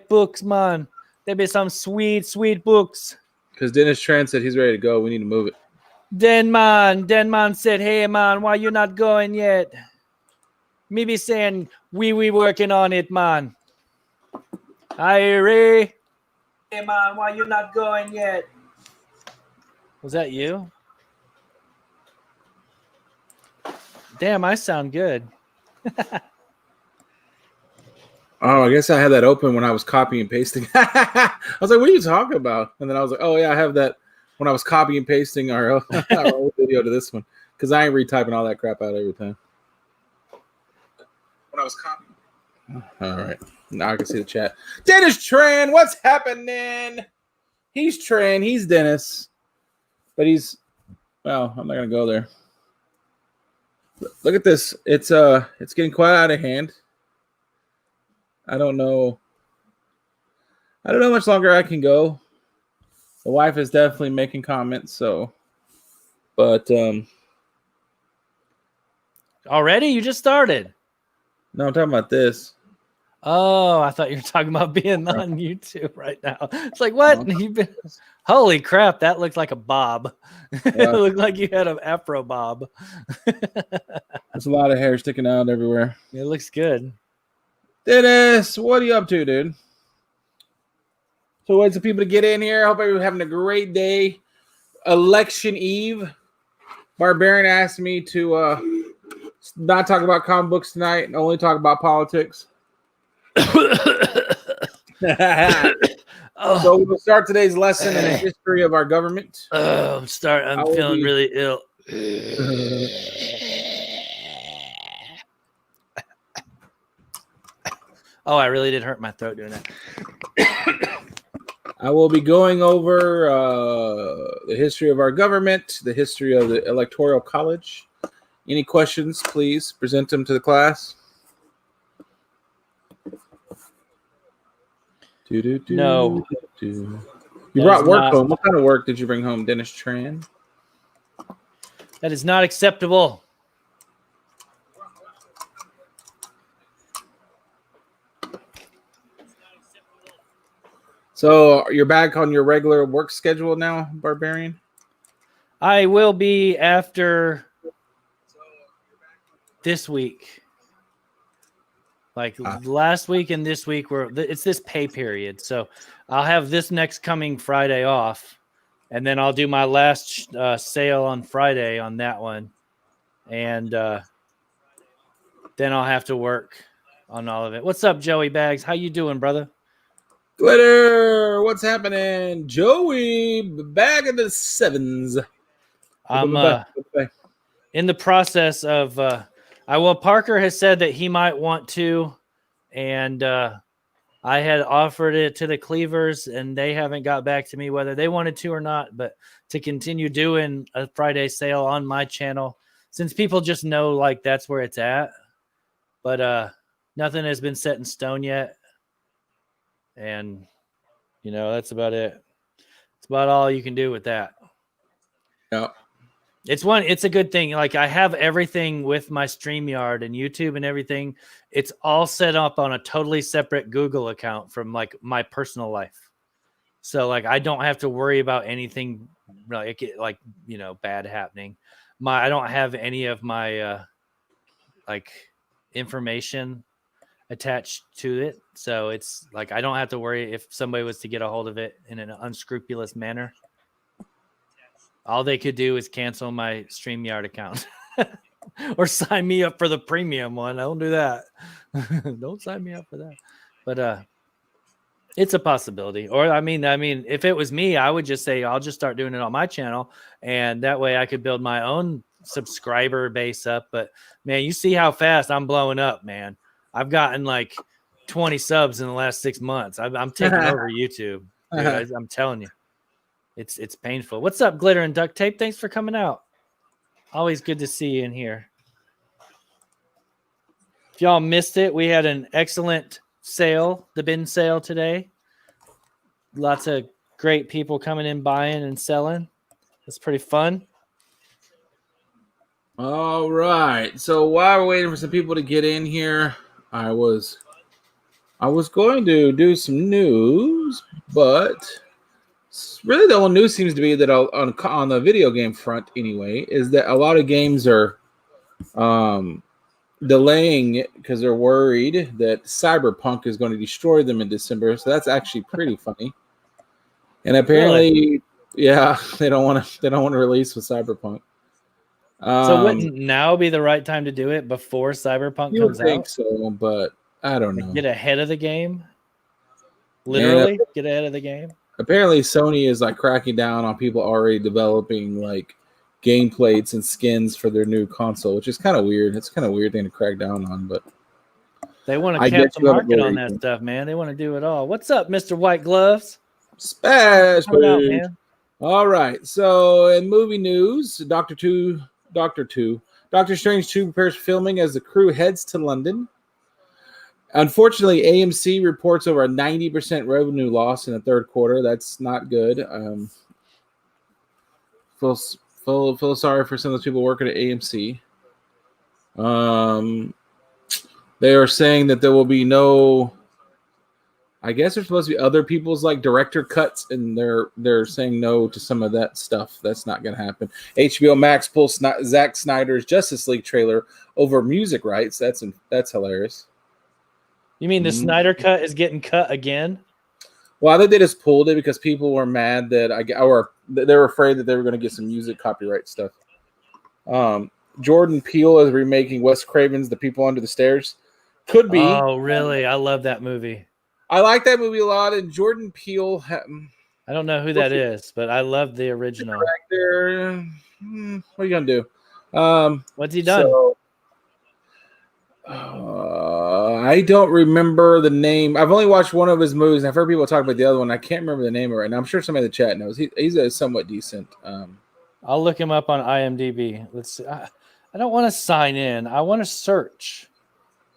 books, man. There be some sweet, sweet books. Because Dennis Tran said he's ready to go. We need to move it. Denman said, hey, man, why you not going yet? Me be saying, we working on it, man. Hi, Ray. Hey, man, why you not going yet? Was that you? Damn, I sound good. Oh, I guess I had that open when I was copying and pasting. I was like, what are you talking about? And then I was like, oh, yeah, I have that when I was copying and pasting our old video to this one. Because I ain't retyping all that crap out every time. When I was copying. All right. Now I can see the chat. Dennis Tran, what's happening? He's Tran. He's Dennis. But he's, well, I'm not going to go there. Look at this. It's getting quite out of hand. I don't know how much longer I can go. The wife is definitely making comments, so but already? You just started. No, I'm talking about this. Oh, I thought you were talking about being on YouTube right now. It's like, what? Holy crap, that looks like a bob. It looked like you had an afro bob. There's a lot of hair sticking out everywhere. It looks good. Dennis, what are you up to, dude? So wait for people to get in here. I hope everyone's having a great day. Election Eve. Barbarian asked me to not talk about comic books tonight and only talk about politics. So we'll start today's lesson in the history of our government. I'm feeling really ill. Oh, I really did hurt my throat doing that. I will be going over the history of our government, the history of the Electoral College. Any questions, please present them to the class. No. You brought work home. What kind of work did you bring home, Dennis Tran? That is not acceptable. So you're back on your regular work schedule now, Barbarian? I will be after this week. Like last week and this week, it's this pay period. So I'll have this next coming Friday off. And then I'll do my last sale on Friday on that one. And then I'll have to work on all of it. What's up, Joey Bags? How you doing, brother? Glitter, what's happening? Joey, back in the sevens. I'm in the process of Parker has said that he might want to, and I had offered it to the Cleavers, and they haven't got back to me whether they wanted to or not, but to continue doing a Friday sale on my channel, since people just know like that's where it's at. But nothing has been set in stone yet. And, that's about it. It's about all you can do with that. Yeah. It's a good thing. Like I have everything with my StreamYard and YouTube and everything. It's all set up on a totally separate Google account from like my personal life. So like, I don't have to worry about anything like bad happening. I don't have any of my like information attached to it. So it's like, I don't have to worry if somebody was to get a hold of it in an unscrupulous manner. All they could do is cancel my StreamYard account or sign me up for the premium one. I don't do that. Don't sign me up for that. But it's a possibility. Or I mean, if it was me, I would just say I'll just start doing it on my channel, and that way I could build my own subscriber base up. But man, you see how fast I'm blowing up, man. I've gotten like 20 subs in the last 6 months. I'm taking over YouTube. Dude, I'm telling you. It's painful. What's up, Glitter and Duct Tape? Thanks for coming out. Always good to see you in here. If y'all missed it, we had an excellent sale, the bin sale today. Lots of great people coming in, buying and selling. It's pretty fun. All right. So while we're waiting for some people to get in here, I was I was going to do some news, but really the only news seems to be that on the video game front anyway, is that a lot of games are delaying it because they're worried that Cyberpunk is going to destroy them in December. So that's actually pretty funny. And apparently, yeah, they don't want to release with Cyberpunk. So wouldn't now be the right time to do it before Cyberpunk You comes would think out? so, but I don't know. Get ahead of the game. Literally, get ahead of the game. Apparently, Sony is like cracking down on people already developing like game plates and skins for their new console, which is kind of weird. It's kind of weird thing to crack down on, but they want to cap the market on that stuff, man. They want to do it all. What's up, Mr. White Gloves? Smash, out, man. All right. So in movie news, Doctor Strange 2 prepares filming as the crew heads to London. Unfortunately, AMC reports over a 90% revenue loss in the third quarter. That's not good. Feel sorry for some of those people working at AMC. They are saying that there will be no. I guess there's supposed to be other people's like director cuts, and they're saying no to some of that stuff. That's not going to happen. HBO Max pulls Zack Snyder's Justice League trailer over music rights. That's hilarious. You mean the Snyder cut is getting cut again? Well, I think they just pulled it because people were mad that they were afraid that they were going to get some music copyright stuff. Jordan Peele is remaking Wes Craven's The People Under the Stairs. Could be. Oh, really? I love that movie. I like that movie a lot, and Jordan Peele. I don't know who that is, but I love the original. Director. What are you gonna do? What's he done? I don't remember the name. I've only watched one of his movies. And I've heard people talk about the other one. I can't remember the name right now. I'm sure somebody in the chat knows. He's a somewhat decent. I'll look him up on IMDb. Let's see. I don't want to sign in. I want to search.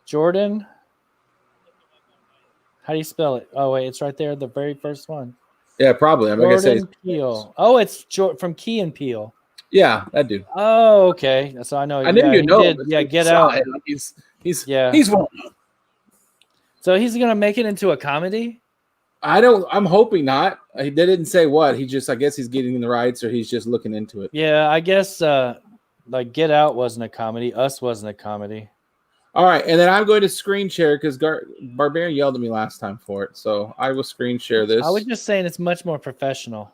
Jordan. How do you spell it? Oh, wait, it's right there, the very first one. Yeah, probably. Jordan Peele. Oh, it's from Key and Peele. Yeah, that dude. Oh, okay. So I know. I knew you know. Yeah, Get Out. He's one. So he's gonna make it into a comedy? I'm hoping not. They didn't say what. I guess he's getting the rights, or he's just looking into it. Yeah, I guess like Get Out wasn't a comedy. Us wasn't a comedy. All right, and then I'm going to screen share because Barbarian yelled at me last time for it, so I will screen share this. I was just saying it's much more professional.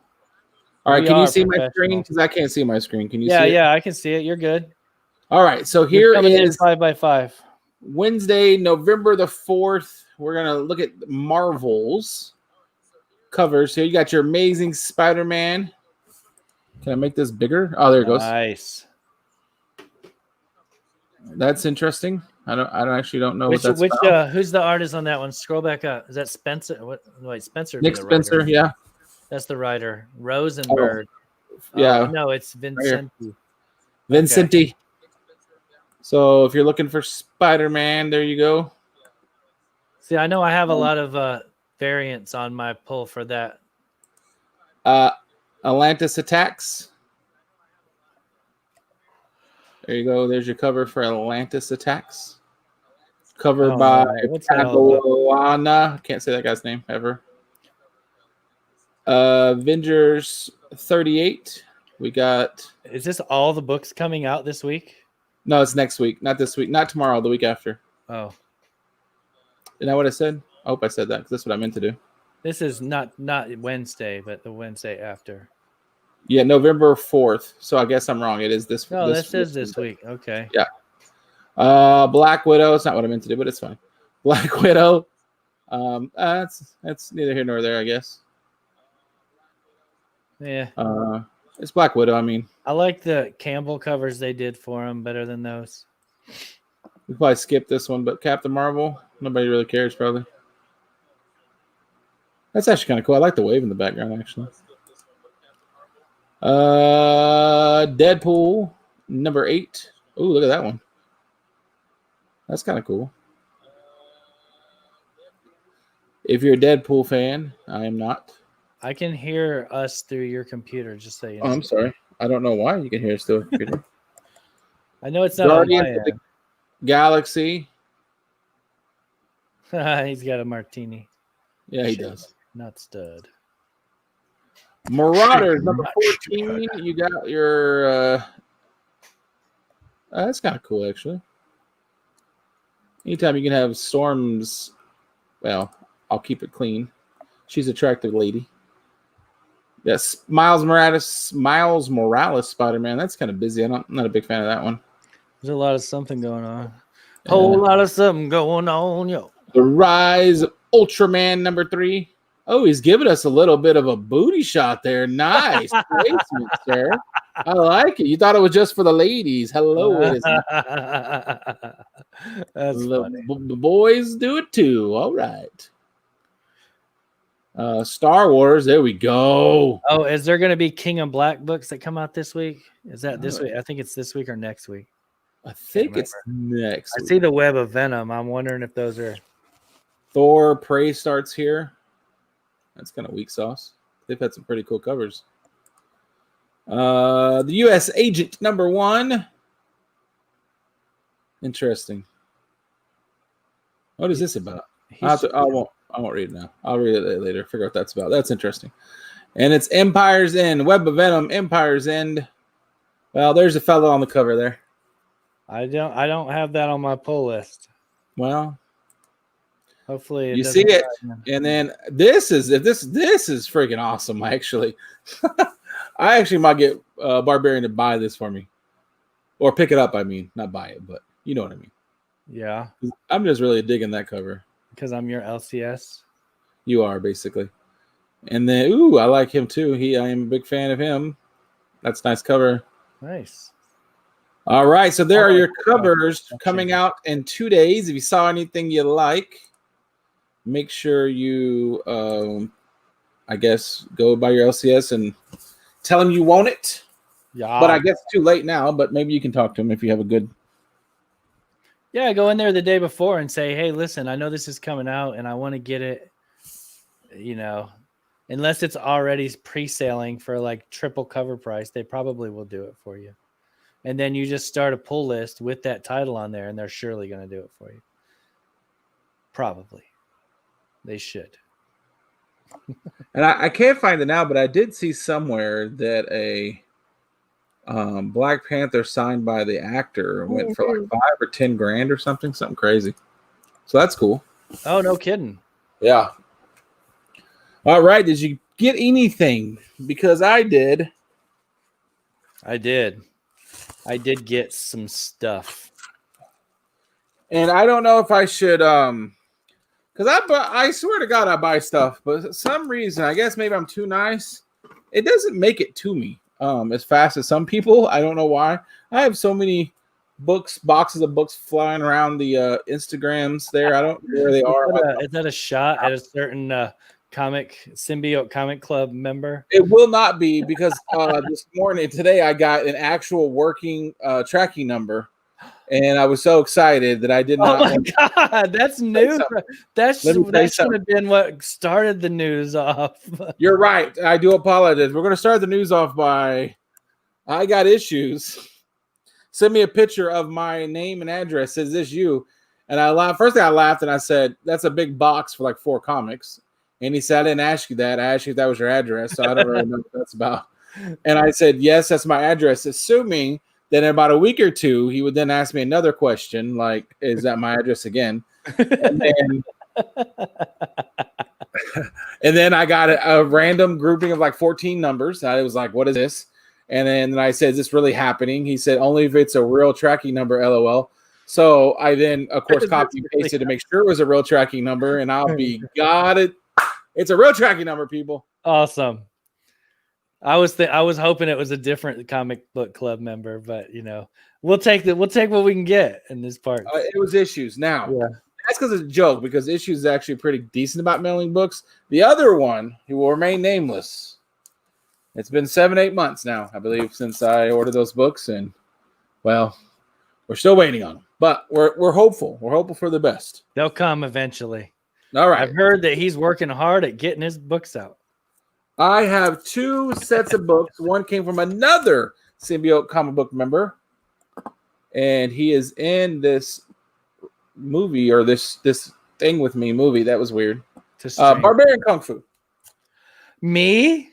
All right, can you see my screen? Because I can't see my screen. Can you see it? Yeah, I can see it. You're good. All right, so here is 5x5. Wednesday, November the 4th. We're going to look at Marvel's covers. Here you got your Amazing Spider-Man. Can I make this bigger? Oh, there it goes. Nice. That's interesting. I don't know which what that's about. Who's the artist on that one? Scroll back up. Is that Spencer? Wait, Spencer. Nick Spencer, yeah. That's the writer. Rosenberg. Yeah. No, it's Vincenti. Right, Vincenti. Okay. So if you're looking for Spider-Man, there you go. See, I know I have a lot of variants on my pull for that. Atlantis Attacks. There you go. There's your cover for Atlantis Attacks. Covered by Catalana. Can't say that guy's name ever. Avengers 38. We got. Is this all the books coming out this week? No, it's next week. Not this week. Not tomorrow. The week after. Oh. Isn't that what I said? I hope I said that because that's what I meant to do. This is not Wednesday, but the Wednesday after. Yeah, November 4th. So I guess I'm wrong. It is this. No, this is this week. Okay. Yeah. Black Widow. It's not what I meant to do, but it's fine. Black Widow. That's neither here nor there, I guess. Yeah. It's Black Widow. I mean, I like the Campbell covers they did for him better than those. We probably skipped this one, but Captain Marvel. Nobody really cares, probably. That's actually kind of cool. I like the wave in the background, actually. Deadpool number 8. Ooh, look at that one. That's kind of cool. If you're a Deadpool fan, I am not. I can hear us through your computer, just so you know. Oh, I'm sorry. I don't know why you can hear us through a computer. I know it's not Guardians of the Galaxy. He's got a martini. Yeah, he does. Not stud. Marauders, number 14. You got your. That's kind of cool, actually. Anytime you can have Storms. Well, I'll keep it clean. She's an attractive lady. Yes, Miles Morales Spider-Man. That's kind of busy. I'm not a big fan of that one. There's a lot of something going on. Whole lot of something going on, yo. The Rise of Ultraman number 3. Oh, he's giving us a little bit of a booty shot there. Nice placement, sir. I like it. You thought it was just for the ladies. Hello, it is. That's funny. The boys do it too. All right. Star Wars. There we go. Oh, is there going to be King of Black books that come out this week? Is that this week? I think it's this week or next week. I think it's next week. I see the Web of Venom. I'm wondering if those are. Thor Prey starts here. That's kind of weak sauce. They've had some pretty cool covers. The U.S. Agent number 1. Interesting. What is this about? I won't read it now. I'll read it later. Figure out what that's about. That's interesting. And it's Empire's End. Web of Venom. Empire's End. Well, there's a fellow on the cover there. I don't have that on my pull list. Well, hopefully you see it, and then this is freaking awesome. Actually, I actually might get Barbarian to buy this for me, or pick it up. I mean, not buy it, but you know what I mean. Yeah, I'm just really digging that cover because I'm your LCS. You are basically, and then I like him too. I am a big fan of him. That's a nice cover. Nice. All right, so there are your covers coming out in 2 days. If you saw anything you like, make sure you, I guess, go by your LCS and tell him you want it. Yeah. But I guess it's too late now, but maybe you can talk to him if you have a good. Yeah, go in there the day before and say, hey, listen, I know this is coming out and I want to get it, unless it's already pre-selling for like triple cover price, they probably will do it for you. And then you just start a pull list with that title on there, and they're surely going to do it for you. Probably. They should. And I can't find it now, but I did see somewhere that a Black Panther signed by the actor went for like $5 or $10 or something crazy. So that's cool. Oh, no kidding. Yeah. All right. Did you get anything? Because I did. I did get some stuff. And I don't know if I should, because I swear to God I buy stuff, but for some reason, I guess maybe I'm too nice. It doesn't make it to me as fast as some people. I don't know why. I have so many boxes of books flying around the Instagrams there. I don't know where they are. Is that a shot at a certain Symbiote Comic Club member? It will not be, because today I got an actual working tracking number, and I was so excited that I did not. Oh my God, that's news. That should have been what started the news off. You're right. I do apologize. We're going to start the news off by, I got issues. Send me a picture of my name and address. Is this you? And I laughed. First thing I laughed and I said, that's a big box for like 4 comics. And he said, I didn't ask you that. I asked you if that was your address. So I don't really know what that's about. And I said, yes, that's my address, assuming that in about a week or two, he would then ask me another question, like, is that my address again? And then I got a random grouping of like 14 numbers. I was like, what is this? And then I said, is this really happening? He said, only if it's a real tracking number, LOL. So I then, of course, copy and pasted to make sure it was a real tracking number. And I'll be, got it. It's a real tracking number, people. Awesome. I was hoping it was a different comic book club member, but we'll take what we can get in this part. It was Issues. Now, that's because it's a joke, because Issues is actually pretty decent about mailing books. The other one, he will remain nameless. It's been 7-8 months now, I believe, since I ordered those books, and well, we're still waiting on them, but we're hopeful. We're hopeful for the best. They'll come eventually. All right. I've heard that he's working hard at getting his books out. I have 2 sets of books. One came from another Symbiote comic book member, and he is in this movie or this thing with me movie. That was weird. To stream. Barbarian Kung Fu. Me?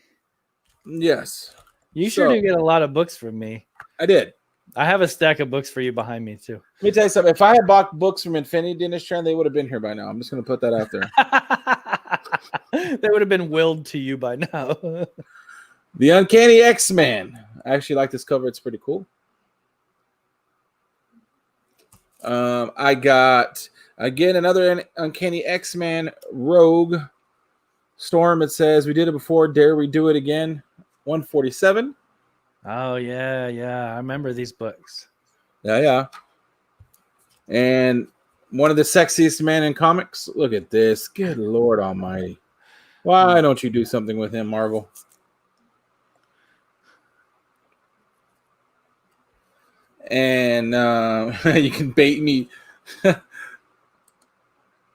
Yes. You sure do get a lot of books from me. I did. I have a stack of books for you behind me too. Let me tell you something. If I had bought books from Infinity Dennis Trend, they would have been here by now. I'm just going to put that out there. They would have been willed to you by now. The Uncanny X-Men. I actually like this cover. It's pretty cool. I got, again, another Uncanny X-Men Rogue Storm. It says, we did it before. Dare we do it again? 147. Oh, yeah. I remember these books. Yeah. And one of the sexiest men in comics. Look at this. Good Lord almighty. Why don't you do something with him, Marvel? And you can bait me.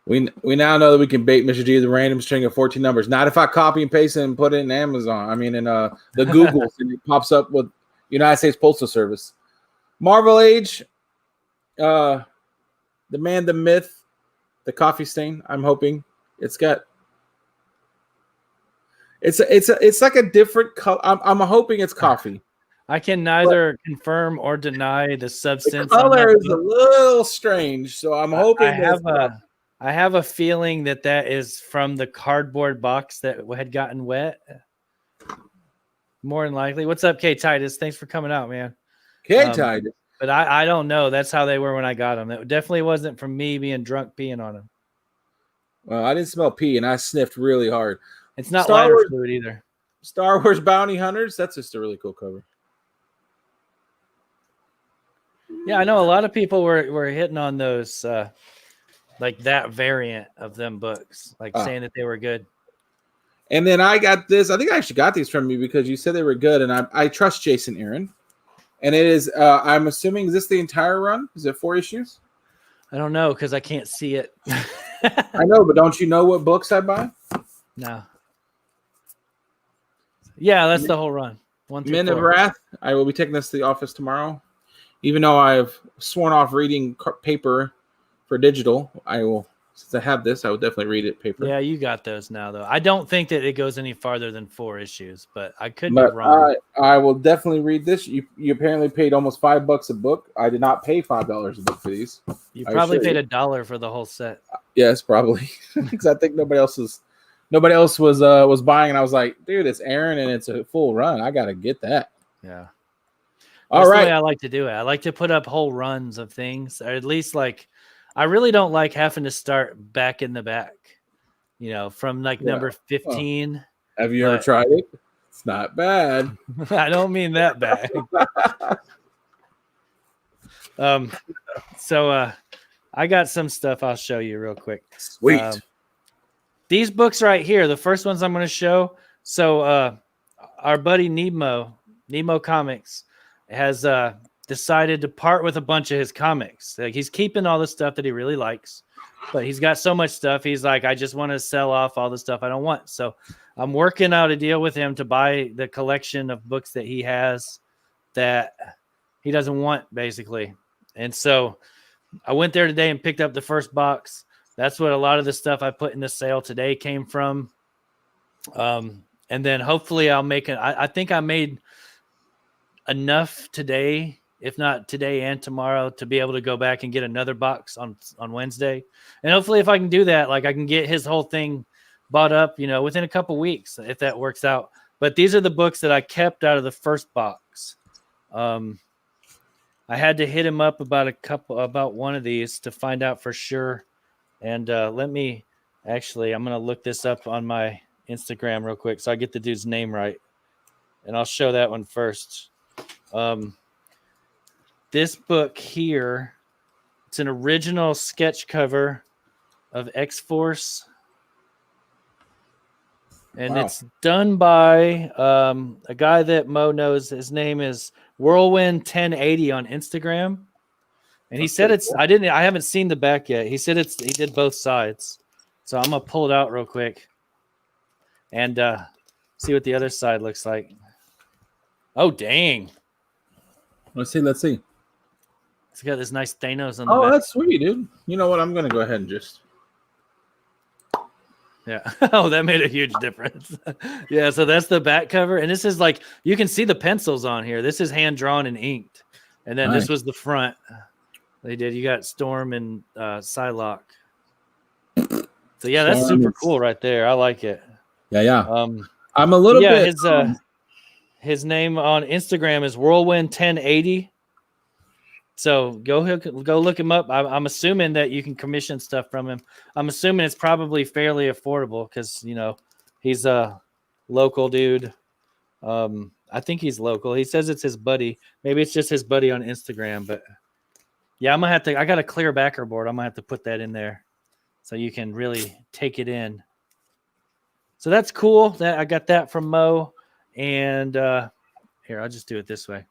We now know that we can bait Mr. G with a random string of 14 numbers. Not if I copy and paste it and put it in Amazon. I mean, in the Googles, and it pops up with United States Postal Service. Marvel Age, the man, the myth, the coffee stain. I'm hoping it's got. It's like a different color. I'm hoping it's coffee. I can neither confirm or deny the substance. The color is a little strange, so I'm hoping. I have a feeling that is from the cardboard box that had gotten wet. More than likely. What's up, K Titus? Thanks for coming out, man. K Titus. But I don't know. That's how they were when I got them. It definitely wasn't from me being drunk peeing on them. Well, I didn't smell pee, and I sniffed really hard. It's not lighter fluid either. Star Wars Bounty Hunters. That's just a really cool cover. Yeah, I know a lot of people were hitting on those, like that variant of them books, like saying that they were good. And then I got this. I think I actually got these from you because you said they were good, and I trust Jason Aaron. And it is. I'm assuming, is this the entire run? Is it 4 issues? I don't know because I can't see it. I know, but don't you know what books I buy? No. Yeah, that's the whole run. 1 through 4. Men of Wrath. I will be taking this to the office tomorrow. Even though I've sworn off reading paper for digital, I will. Since I have this, I will definitely read it paper. Yeah, you got those now, though. I don't think that it goes any farther than 4 issues, but I could be wrong. I will definitely read this. You apparently paid almost $5 a book. I did not pay $5 a book for these. You probably paid $1 for the whole set. Yes, probably, because I think nobody else was buying, and I was like, dude, it's Aaron and it's a full run. I gotta get that. Yeah. All That's right. the way I like to do it. I like to put up whole runs of things, or at least like. I really don't like having to start back in the back, from like number 15. Well, have you ever tried it? It's not bad. I don't mean that bad. So I got some stuff I'll show you real quick. Sweet. These books right here, the first ones I'm going to show. So our buddy Nemo Comics has decided to part with a bunch of his comics. Like, he's keeping all the stuff that he really likes, but he's got so much stuff. He's like, I just want to sell off all the stuff I don't want. So I'm working out a deal with him to buy the collection of books that he has that he doesn't want, basically. And so I went there today and picked up the first box. That's what a lot of the stuff I put in the sale today came from. And then hopefully I'll make it. I think I made enough today, if not today and tomorrow, to be able to go back and get another box on Wednesday. And hopefully if I can do that, like I can get his whole thing bought up, within a couple weeks, if that works out. But these are the books that I kept out of the first box. I had to hit him up about one of these to find out for sure. And I'm going to look this up on my Instagram real quick so I get the dude's name right. And I'll show that one first. This book here, it's an original sketch cover of X-Force. And It's done by a guy that Mo knows. His name is Whirlwind 1080 on Instagram. And he said I haven't seen the back yet. He said he did both sides. So I'm going to pull it out real quick and see what the other side looks like. Oh, dang. Let's see. It's got this nice Thanos on the back. Oh, that's sweet, dude. You know what? I'm going to go ahead and just Yeah. Oh, that made a huge difference. Yeah. So that's the back cover. And this is like, you can see the pencils on here. This is hand drawn and inked. And then Nice. this was the front. They did. You got Storm and Psylocke. So yeah, that's super cool right there. I like it. Yeah. I'm a little bit. His name on Instagram is Whirlwind 1080. So go look him up. I'm assuming that you can commission stuff from him. I'm assuming it's probably fairly affordable because he's a local dude. I think he's local. He says it's his buddy. Maybe it's just his buddy on Instagram. But yeah, I'm gonna have to. I got a clear backer board. I'm gonna have to put that in there so you can really take it in. So that's cool. That I got that from Mo. And here, I'll just do it this way.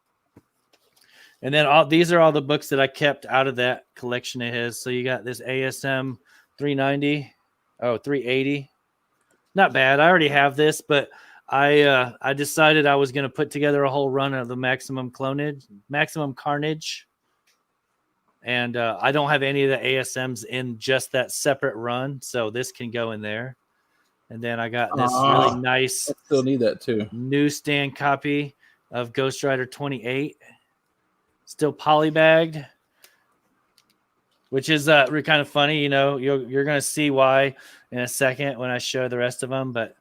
And then these are all the books that I kept out of that collection of his. So you got this ASM 390. Oh, 380. Not bad. I already have this, but I decided I was going to put together a whole run of the Maximum Carnage. And I don't have any of the ASMs in just that separate run. So this can go in there. And then I got this really nice. I still need that too. Newsstand copy of Ghost Rider 28. Still polybagged, which is kind of funny. You're going to see why in a second when I show the rest of them. But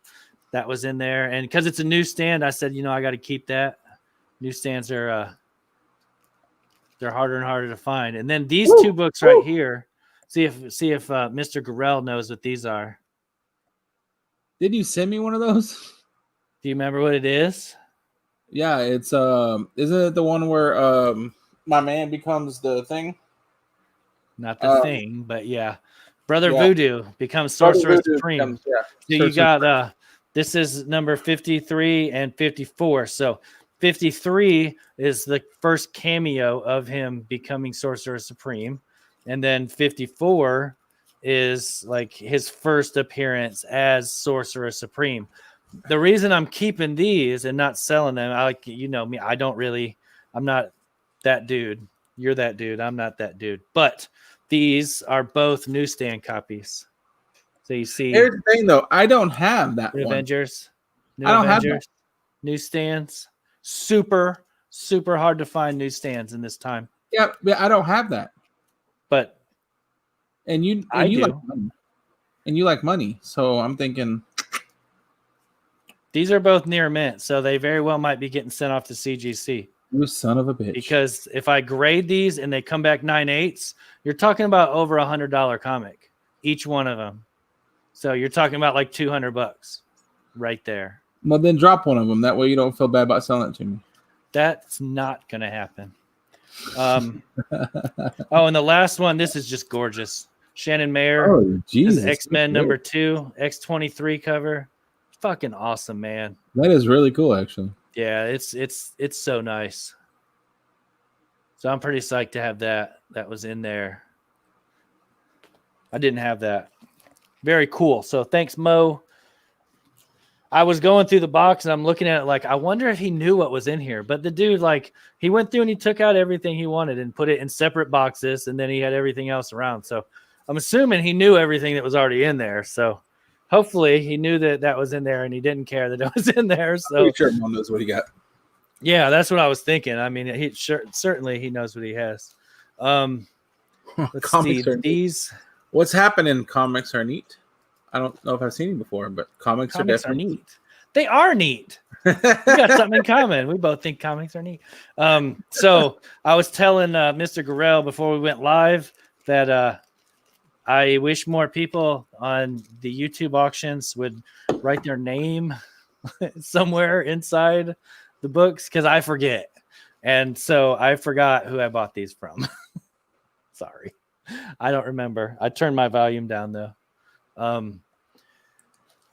that was in there. And because it's a newsstand, I said, I got to keep that. Newsstands are they're harder and harder to find. And then these two books right here. See if Mr. Gorell knows what these are. Did you send me one of those? Do you remember what it is? Yeah, it's isn't it the one where my man becomes the thing? Not the thing, but yeah. Brother Voodoo becomes Sorcerer Supreme. So you got this is number 53 and 54. So 53 is the first cameo of him becoming Sorcerer Supreme. And then 54 is like his first appearance as Sorcerer Supreme. The reason I'm keeping these and not selling them, me, I'm not that dude. You're that dude. I'm not that dude. But these are both newsstand copies. So you see. Here's the thing, though. I don't have that New one. Avengers. I don't have that. Newsstands. Super, super hard to find newsstands in this time. Yeah, I don't have that. But you like money. And you like money. So I'm thinking. These are both near mint, so they very well might be getting sent off to CGC. You son of a bitch. Because if I grade these and they come back 9/8, you're talking about over $100 comic, each one of them. So you're talking about like $200 right there. Well, then drop one of them. That way you don't feel bad about selling it to me. That's not going to happen. And the last one, this is just gorgeous. Shannon Mayer. Oh, Jesus. X-Men number 2, X-23 cover. Fucking awesome, man. That is really cool, actually. Yeah, it's so nice. So I'm pretty psyched to have that. That was in there. I didn't have that. Very cool. So thanks, Mo. I was going through the box and I'm looking at it like, I wonder if he knew what was in here. But the dude, he went through and he took out everything he wanted and put it in separate boxes, and then he had everything else around. So I'm assuming he knew everything that was already in there. So hopefully he knew that was in there and he didn't care that it was in there. So I'm sure Mo knows what he got. Yeah, that's what I was thinking. I mean, certainly he knows what he has. Let's see these. What's happening? Comics are neat. I don't know if I've seen them before, but comics are definitely neat. They are neat. We got something in common. We both think comics are neat. So I was telling Mr. Gorell before we went live that I wish more people on the YouTube auctions would write their name somewhere inside the books, because I forget. And so I forgot who I bought these from. Sorry. I don't remember. I turned my volume down, though.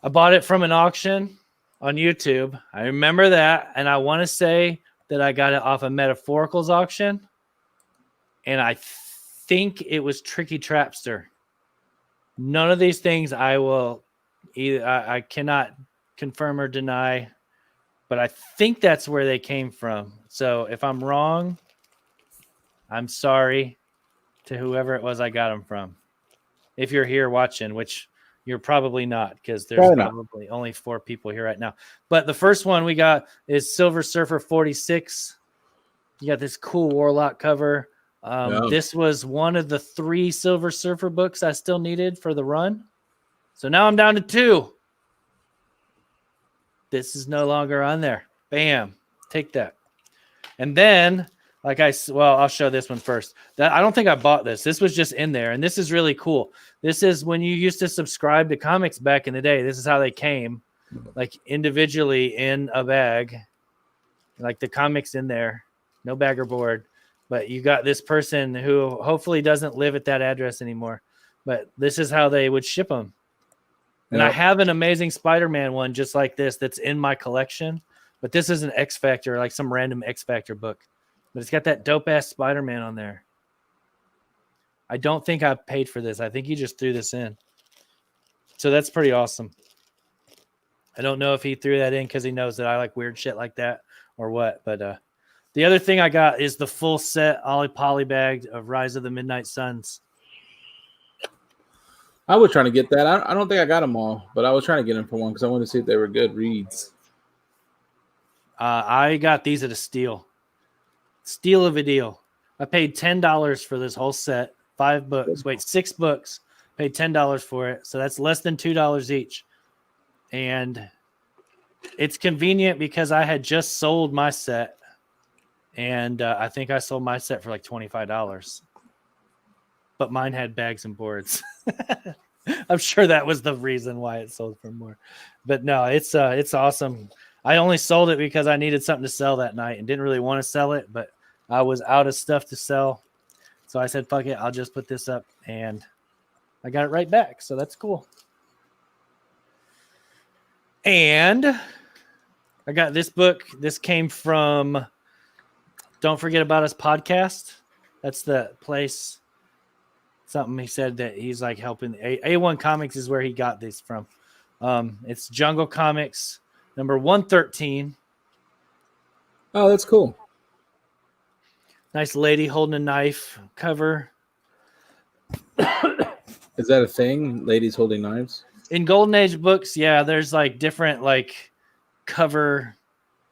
I bought it from an auction on YouTube. I remember that. And I want to say that I got it off a Metaphoricals auction. And I think it was Tricky Trapster. None of these things I cannot confirm or deny, but I think that's where they came from. So if I'm wrong, I'm sorry to whoever it was I got them from. If you're here watching, which You're probably not, because there's Probably not. probably only 4 people here right now. But the first one we got is Silver Surfer 46. You got this cool Warlock cover. This was one of the 3 Silver Surfer books I still needed for the run. So now I'm down to 2. This is no longer on there. Bam. Take that. And then, I'll show this one first. I don't think I bought this. This was just in there, and this is really cool. This is when you used to subscribe to comics back in the day. This is how they came, like individually in a bag, like the comics in there, no bag or board. But you got this person who hopefully doesn't live at that address anymore. But this is how they would ship them. And I have an Amazing Spider-Man one just like this that's in my collection. But this is an X Factor, like some random X Factor book. But it's got that dope-ass Spider-Man on there. I don't think I paid for this. I think he just threw this in. So that's pretty awesome. I don't know if he threw that in because he knows that I like weird shit like that or what. But the other thing I got is the full set Ollie Poly bag of Rise of the Midnight Suns. I was trying to get that. I don't think I got them all, but I was trying to get them for one because I wanted to see if they were good reads. I got these at a steal. Steal of a deal. I paid $10 for this whole set. 5 books. Wait, 6 books. Paid $10 for it. So that's less than $2 each. And it's convenient because I had just sold my set. And I think I sold my set for like $25. But mine had bags and boards. I'm sure that was the reason why it sold for more. But no, it's awesome. I only sold it because I needed something to sell that night and didn't really want to sell it, but I was out of stuff to sell. So I said, fuck it, I'll just put this up, and I got it right back. So that's cool. And I got this book. This came from Don't Forget About Us podcast. That's the place. Something he said that he's like helping. A1 Comics is where he got this from. It's Jungle Comics number 113. Oh, that's cool. Nice lady holding a knife cover. Is that a thing? Ladies holding knives? In Golden Age books, yeah, there's like different like cover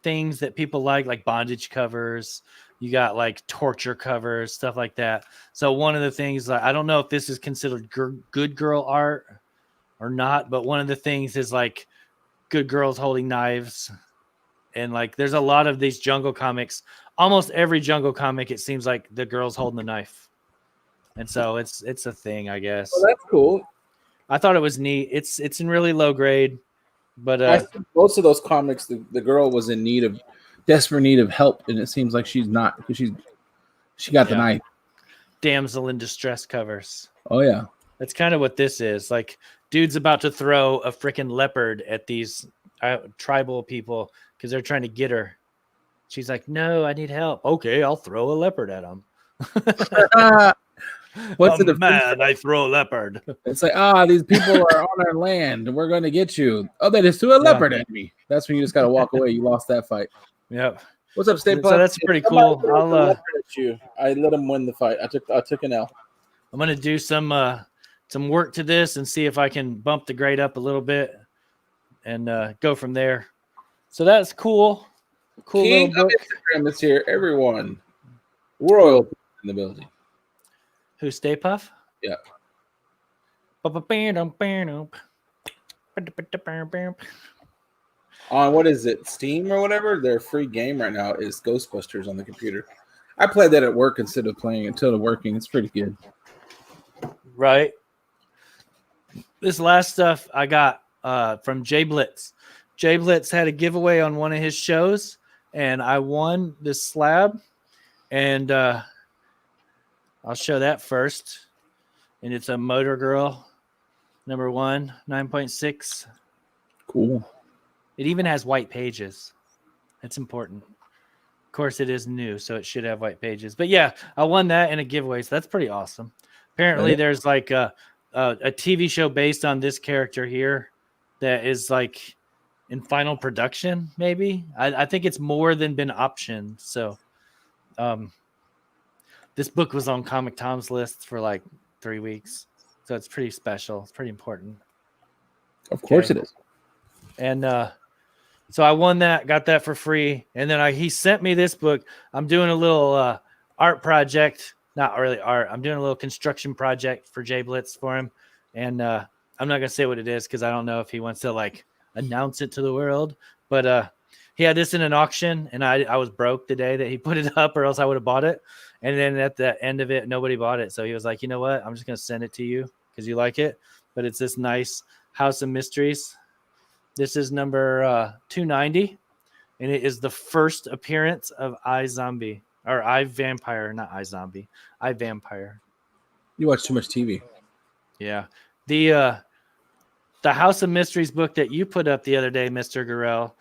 things that people like bondage covers. You got like torture covers, stuff like that. So one of the things, I don't know if this is considered good girl art or not, but one of the things is like good girls holding knives. And like there's a lot of these Jungle comics. Almost every Jungle comic, it seems like the girl's holding the knife. And so it's a thing, I guess. Well, that's cool. I thought it was neat. It's in really low grade, but I think most of those comics, the girl was in desperate need of help, and it seems like she's not because she got the knife. Damsel in distress covers. Oh yeah, that's kind of what this is. Like, dude's about to throw a freaking leopard at these tribal people because they're trying to get her. She's like, "No, I need help." Okay, I'll throw a leopard at him. What's the man? I throw a leopard. It's like, these people are on our land, and we're going to get you. Oh, they just threw a leopard at me. That's when you just got to walk away. You lost that fight. Yep. What's up, Stay Puft? So that's pretty cool. I let him win the fight. I took an L. I'm gonna do some work to this and see if I can bump the grade up a little bit and go from there. So that's cool. Cool King little book. Of Instagram is here, everyone. Royal in the building. Who, Stay Puff? Yeah. On what is it, Steam or whatever? Their free game right now is Ghostbusters on the computer. I played that at work instead of playing it until working. It's pretty good. Right. This last stuff I got from Jay Blitz. Jay Blitz had a giveaway on one of his shows, and I won this slab. And I'll show that first. And it's a Motor Girl, number 1, 9.6. Cool. It even has white pages. That's important. Of course, it is new, so it should have white pages. But yeah, I won that in a giveaway, so that's pretty awesome. Apparently, there's like a TV show based on this character here that is like in final production, maybe. I think it's more than been optioned. So this book was on Comic Tom's list for like 3 weeks. So it's pretty special. It's pretty important. Of course Okay. it is. And so I won that, got that for free. And then he sent me this book. I'm doing a little art project. Not really art. I'm doing a little construction project for Jay Blitz for him. And I'm not going to say what it is because I don't know if he wants to like announce it to the world. But he had this in an auction, and I was broke the day that he put it up, or else I would have bought it. And then at the end of it, nobody bought it. So he was like, you know what? I'm just going to send it to you because you like it. But it's this nice House of Mysteries. This is number 290, and it is the first appearance of iZombie, or iVampire, not iZombie, iVampire. You watch too much TV. Yeah. The House of Mysteries book that you put up the other day, Mr. Gurrell,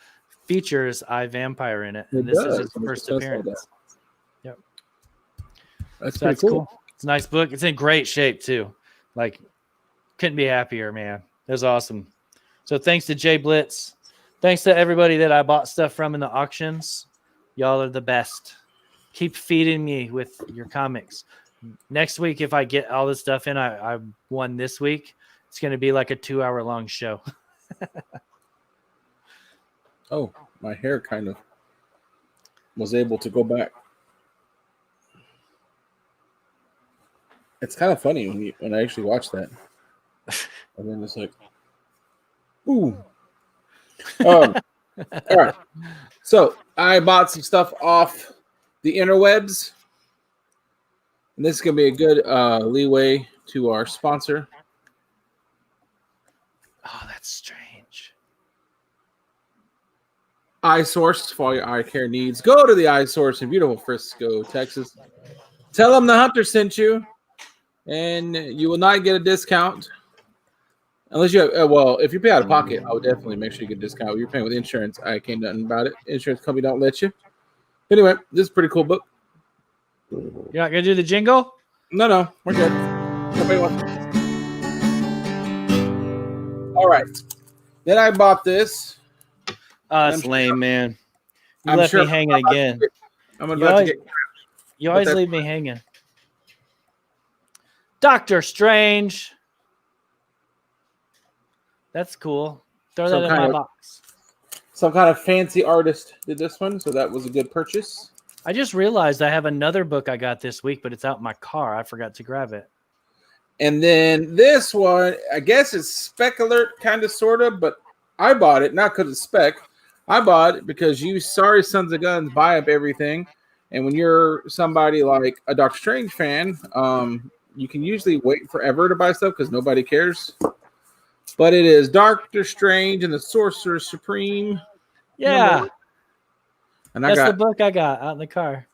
features iVampire in it, and this is his first appearance. Yep. That's pretty cool. It's a nice book. It's in great shape too. Like, couldn't be happier, man. It was awesome. So thanks to Jay Blitz. Thanks to everybody that I bought stuff from in the auctions. Y'all are the best. Keep feeding me with your comics. Next week, if I get all this stuff in, I won this week. It's going to be like a 2-hour long show. Oh, my hair kind of was able to go back. It's kind of funny when I actually watch that. And then it's like, ooh. All right. So I bought some stuff off the interwebs. And this is going to be a good leeway to our sponsor. Oh, that's strange. iSource for all your eye care needs. Go to the iSource in beautiful Frisco, Texas. Tell them the Hunter sent you, and you will not get a discount. Unless you have, well, if you pay out of pocket, I would definitely make sure you get a discount. If you're paying with insurance, I can't do nothing about it. Insurance company don't let you. Anyway, this is a pretty cool book. You're not going to do the jingle? No, we're good. Nobody wants. All right. Then I bought this. It's lame, man. You left me hanging again. I'm about to get. You always leave me hanging. Doctor Strange. That's cool. Throw that in my box. Some kind of fancy artist did this one, so that was a good purchase. I just realized I have another book I got this week, but it's out in my car. I forgot to grab it. And then this one, I guess it's Spec Alert, kind of, sort of, but I bought it not because it's spec. I bought it because you sorry sons of guns buy up everything. And when you're somebody like a Doctor Strange fan, you can usually wait forever to buy stuff because nobody cares. But it is Doctor Strange and the Sorcerer Supreme. Yeah. And that's the book I got out in the car.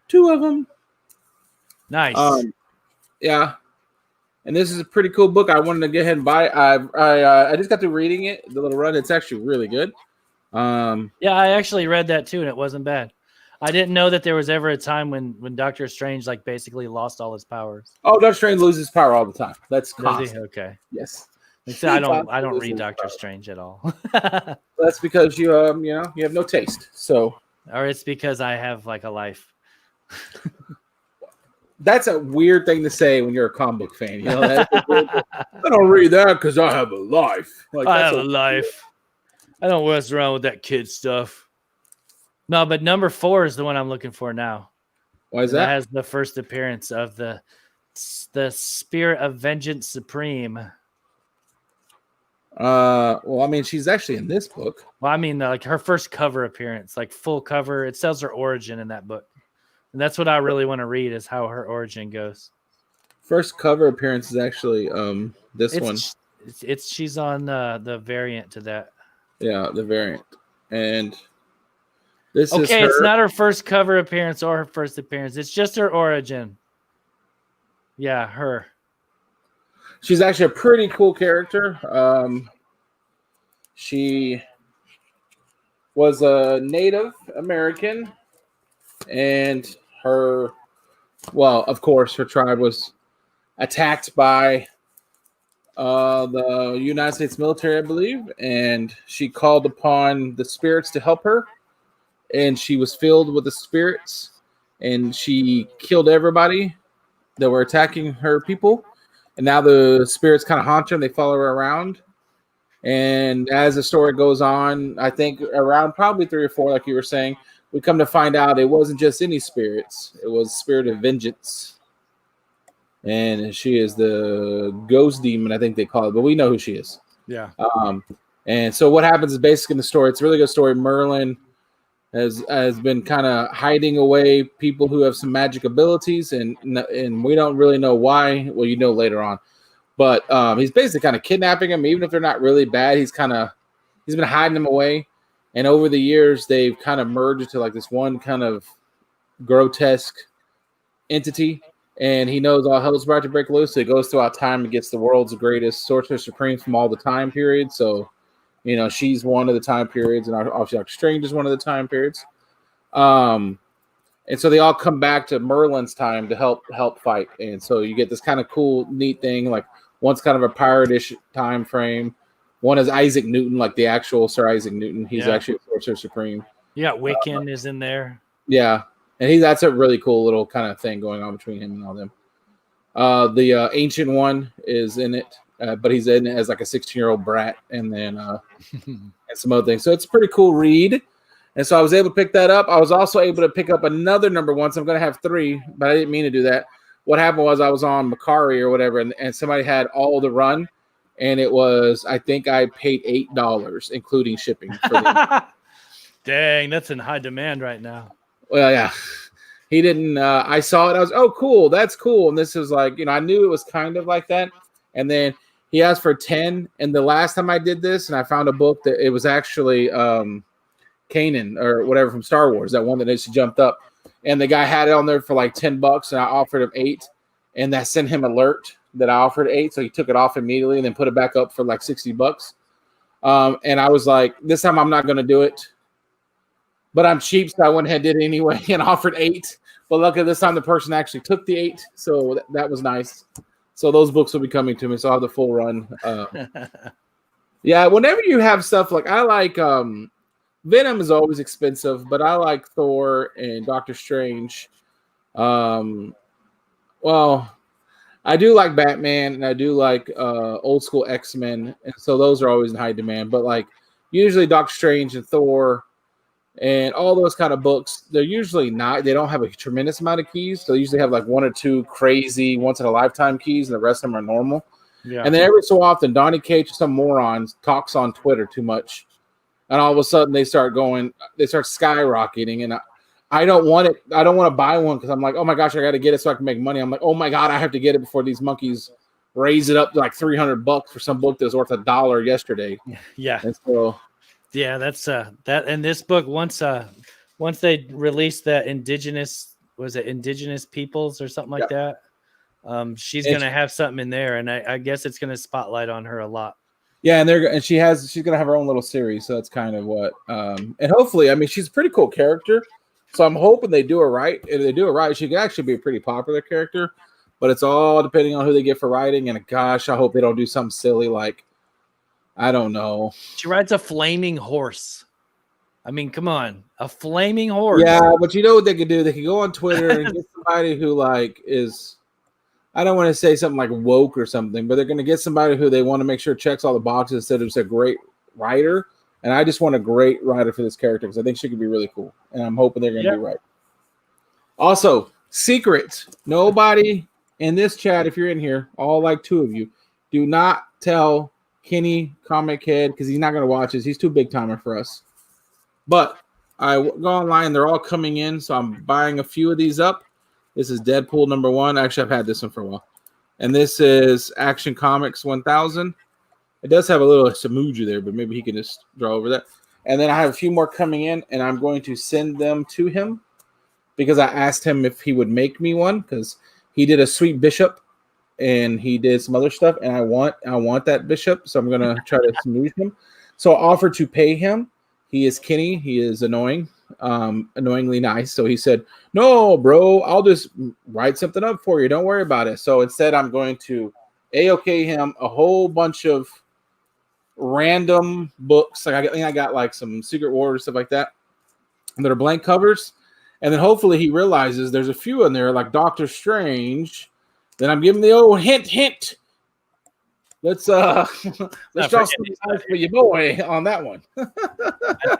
2 of them. Nice. Yeah. And this is a pretty cool book. I wanted to go ahead and buy it. I just got through reading it, the little run. It's actually really good. Yeah, I actually read that too, and it wasn't bad. I didn't know that there was ever a time when Doctor Strange like basically lost all his powers. Oh, Doctor Strange loses power all the time. That's constant. Okay. Yes. I don't read Doctor Strange at all. That's because you have no taste. So, or it's because I have like a life. That's a weird thing to say when you're a comic book fan. You know, I don't read that because I have a life. Like, I have a life. I don't mess around with that kid stuff. No, but number 4 is the one I'm looking for now. Why is that? That has the first appearance of the Spirit of Vengeance Supreme. Well, I mean, she's actually in this book. Well, I mean, like her first cover appearance, like full cover. It tells her origin in that book. And that's what I really want to read is how her origin goes. First cover appearance is actually this one. She's on the variant to that. Yeah, the variant. And this is okay, it's not her first cover appearance or her first appearance. It's just her origin. Yeah, her. She's actually a pretty cool character. She was a Native American, and of course, her tribe was attacked by the United States military, I believe, and she called upon the spirits to help her, and she was filled with the spirits, and she killed everybody that were attacking her people. And now the spirits kind of haunt her and they follow her around. And as the story goes on, I think around probably 3 or 4, like you were saying, we come to find out it wasn't just any spirits. It was spirit of vengeance. And she is the ghost demon, I think they call it. But we know who she is. Yeah. And so what happens is basically in the story, it's a really good story. Merlin has been kind of hiding away people who have some magic abilities, and we don't really know why. Well, you know later on. But he's basically kind of kidnapping them, even if they're not really bad. He's been hiding them away. And over the years, they've kind of merged into like this one kind of grotesque entity. And he knows all hell's about to break loose. So he goes throughout time and gets the world's greatest sorcerer supreme from all the time periods. So, you know, she's one of the time periods, and obviously Doctor Strange is one of the time periods. And so they all come back to Merlin's time to help fight. And so you get this kind of cool, neat thing. Like one's kind of a pirate-ish time frame. One is Isaac Newton, like the actual Sir Isaac Newton. He's actually a sorcerer supreme. Yeah, Wiccan is in there. Yeah. And that's a really cool little kind of thing going on between him and all them. The Ancient One is in it, but he's in it as like a 16-year-old brat, and then and some other things. So it's a pretty cool read. And so I was able to pick that up. I was also able to pick up another number 1. So I'm going to have 3, but I didn't mean to do that. What happened was I was on Macari or whatever, and somebody had all the run, and it was, I think I paid $8, including shipping. For Dang, that's in high demand right now. Well, yeah, he didn't. I saw it. I was, oh, cool. That's cool. And this is like, I knew it was kind of like that. And then he asked for 10. And the last time I did this, and I found a book that it was actually Kanan or whatever from Star Wars, that one that just jumped up. And the guy had it on there for like $10, and I offered him 8. And that sent him alert that I offered 8. So he took it off immediately and then put it back up for like $60. And I was like, this time I'm not going to do it. But I'm cheap, so I went ahead and did it anyway and offered 8. But luckily this time the person actually took the 8, so that was nice. So those books will be coming to me, so I'll have the full run. Yeah, whenever you have stuff like, I like Venom is always expensive, but I like Thor and Doctor Strange. Well, I do like Batman, and I do like old school X-Men, and so those are always in high demand. But like usually Doctor Strange and Thor and all those kind of books, they're usually they don't have a tremendous amount of keys. They usually have like 1 or 2 crazy once-in-a-lifetime keys, and the rest of them are normal. Yeah. And then every so often, Donnie Cates or some morons talks on Twitter too much. And all of a sudden, they start skyrocketing. And I don't want it. I don't want to buy one because I'm like, oh my gosh, I got to get it so I can make money. I'm like, oh my God, I have to get it before these monkeys raise it up to like $300 for some book that was worth $1 yesterday. Yeah. And so... Yeah, that's that. And this book, once they released that indigenous peoples or something like that, she's gonna have something in there, and I guess it's gonna spotlight on her a lot. Yeah, and she's gonna have her own little series, so that's kind of what. And hopefully, I mean, she's a pretty cool character, so I'm hoping they do her right. If they do it right, she could actually be a pretty popular character. But it's all depending on who they get for writing. And gosh, I hope they don't do something silly like, I don't know. She rides a flaming horse. I mean, come on, a flaming horse. Yeah, but you know what they could do? They could go on Twitter and get somebody who like is, I don't want to say something like woke or something, but they're going to get somebody who they want to make sure checks all the boxes instead of just a great writer. And I just want a great writer for this character because I think she could be really cool. And I'm hoping they're going to be right. Also, secret. Nobody in this chat, if you're in here, all like 2 of you, do not tell Kenny Comic Head because he's not going to watch this. He's too big timer for us. But I go online. They're all coming in. So I'm buying a few of these up. This is Deadpool #1. Actually, I've had this one for a while. And this is Action Comics 1000. It does have a little Samuja there, but maybe he can just draw over that. And then I have a few more coming in, and I'm going to send them to him because I asked him if he would make me one because he did a sweet bishop and he did some other stuff, and I want that bishop, so I'm gonna try to smooth him. So I offered to pay him. He is Kenny. He is annoying, annoyingly nice. So he said, "No, bro, I'll just write something up for you. Don't worry about it." So instead, I'm going to A-OK him a whole bunch of random books. Like I got like some Secret Wars stuff like that that are blank covers, and then hopefully he realizes there's a few in there like Doctor Strange. Then I'm giving the old hint. let's Not draw for some Andy's eyes not for your boy on that one. I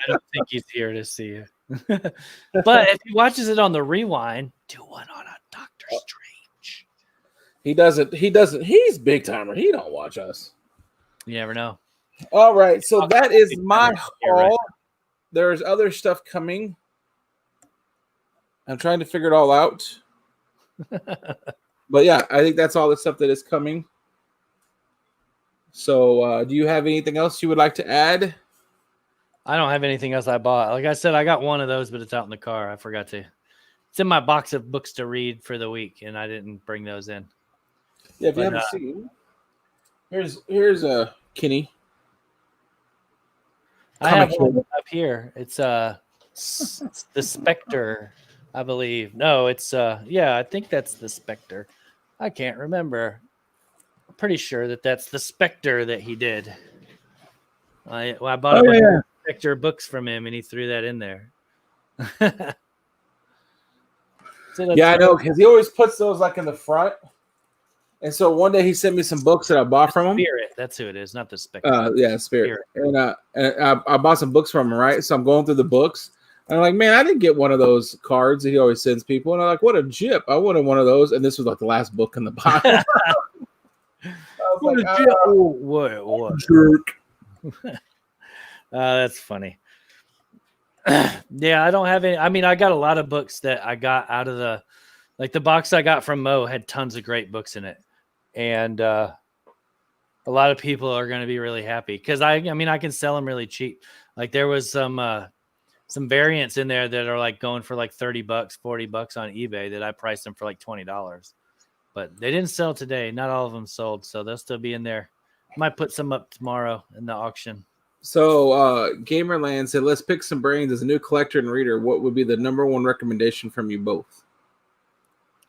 don't think he's here to see you. But if he watches it on the rewind, do one on a Doctor Strange. He doesn't. He's big timer. He don't watch us. You never know. All right, so that is my You're right. haul. There's other stuff coming. I'm trying to figure it all out. But yeah, I think that's all the stuff that is coming. So, do you have anything else you would like to add? I don't have anything else I bought. Like I said, I got one of those, but it's out in the car. I forgot to. It's in my box of books to read for the week, and I didn't bring those in. Yeah, if you haven't seen, here's a Kenny. I have one up here. It's the Spectre, I believe. No, it's yeah, I think that's the Spectre. I can't remember. I'm pretty sure that's the Spectre that he did. I bought a bunch of Spectre books from him, and he threw that in there. Yeah, I know, because he always puts those like in the front. And so one day he sent me some books that I bought from him. Spirit, that's who it is, not the Spectre. Yeah, Spirit. And I bought some books from him, right? So I'm going through the books. And I'm like, man, I didn't get one of those cards that he always sends people. And I'm like, what a jip. I wanted one of those. And this was like the last book in the box. I was what like, a jip. What? Jerk. That's funny. Yeah, I don't have any. I mean, I got a lot of books that I got out of the box I got from Mo had tons of great books in it. And a lot of people are going to be really happy because I mean, I can sell them really cheap. Like there was some variants in there that are like going for like $30, $40 on eBay that I priced them for like $20, but they didn't sell today. Not all of them sold. So they'll still be in there. Might put some up tomorrow in the auction. So Gamerland said, let's pick some brains. As a new collector and reader, what would be the number one recommendation from you both?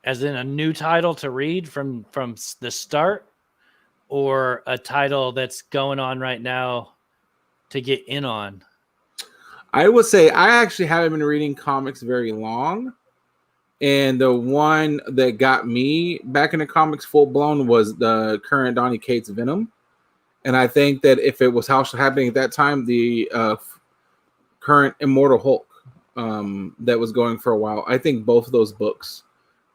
As in a new title to read from the start, or a title that's going on right now to get in on? I would say I actually haven't been reading comics very long. And the one that got me back into comics full blown was the current Donny Cates Venom. And I think that if it was happening at that time, the current Immortal Hulk that was going for a while, I think both of those books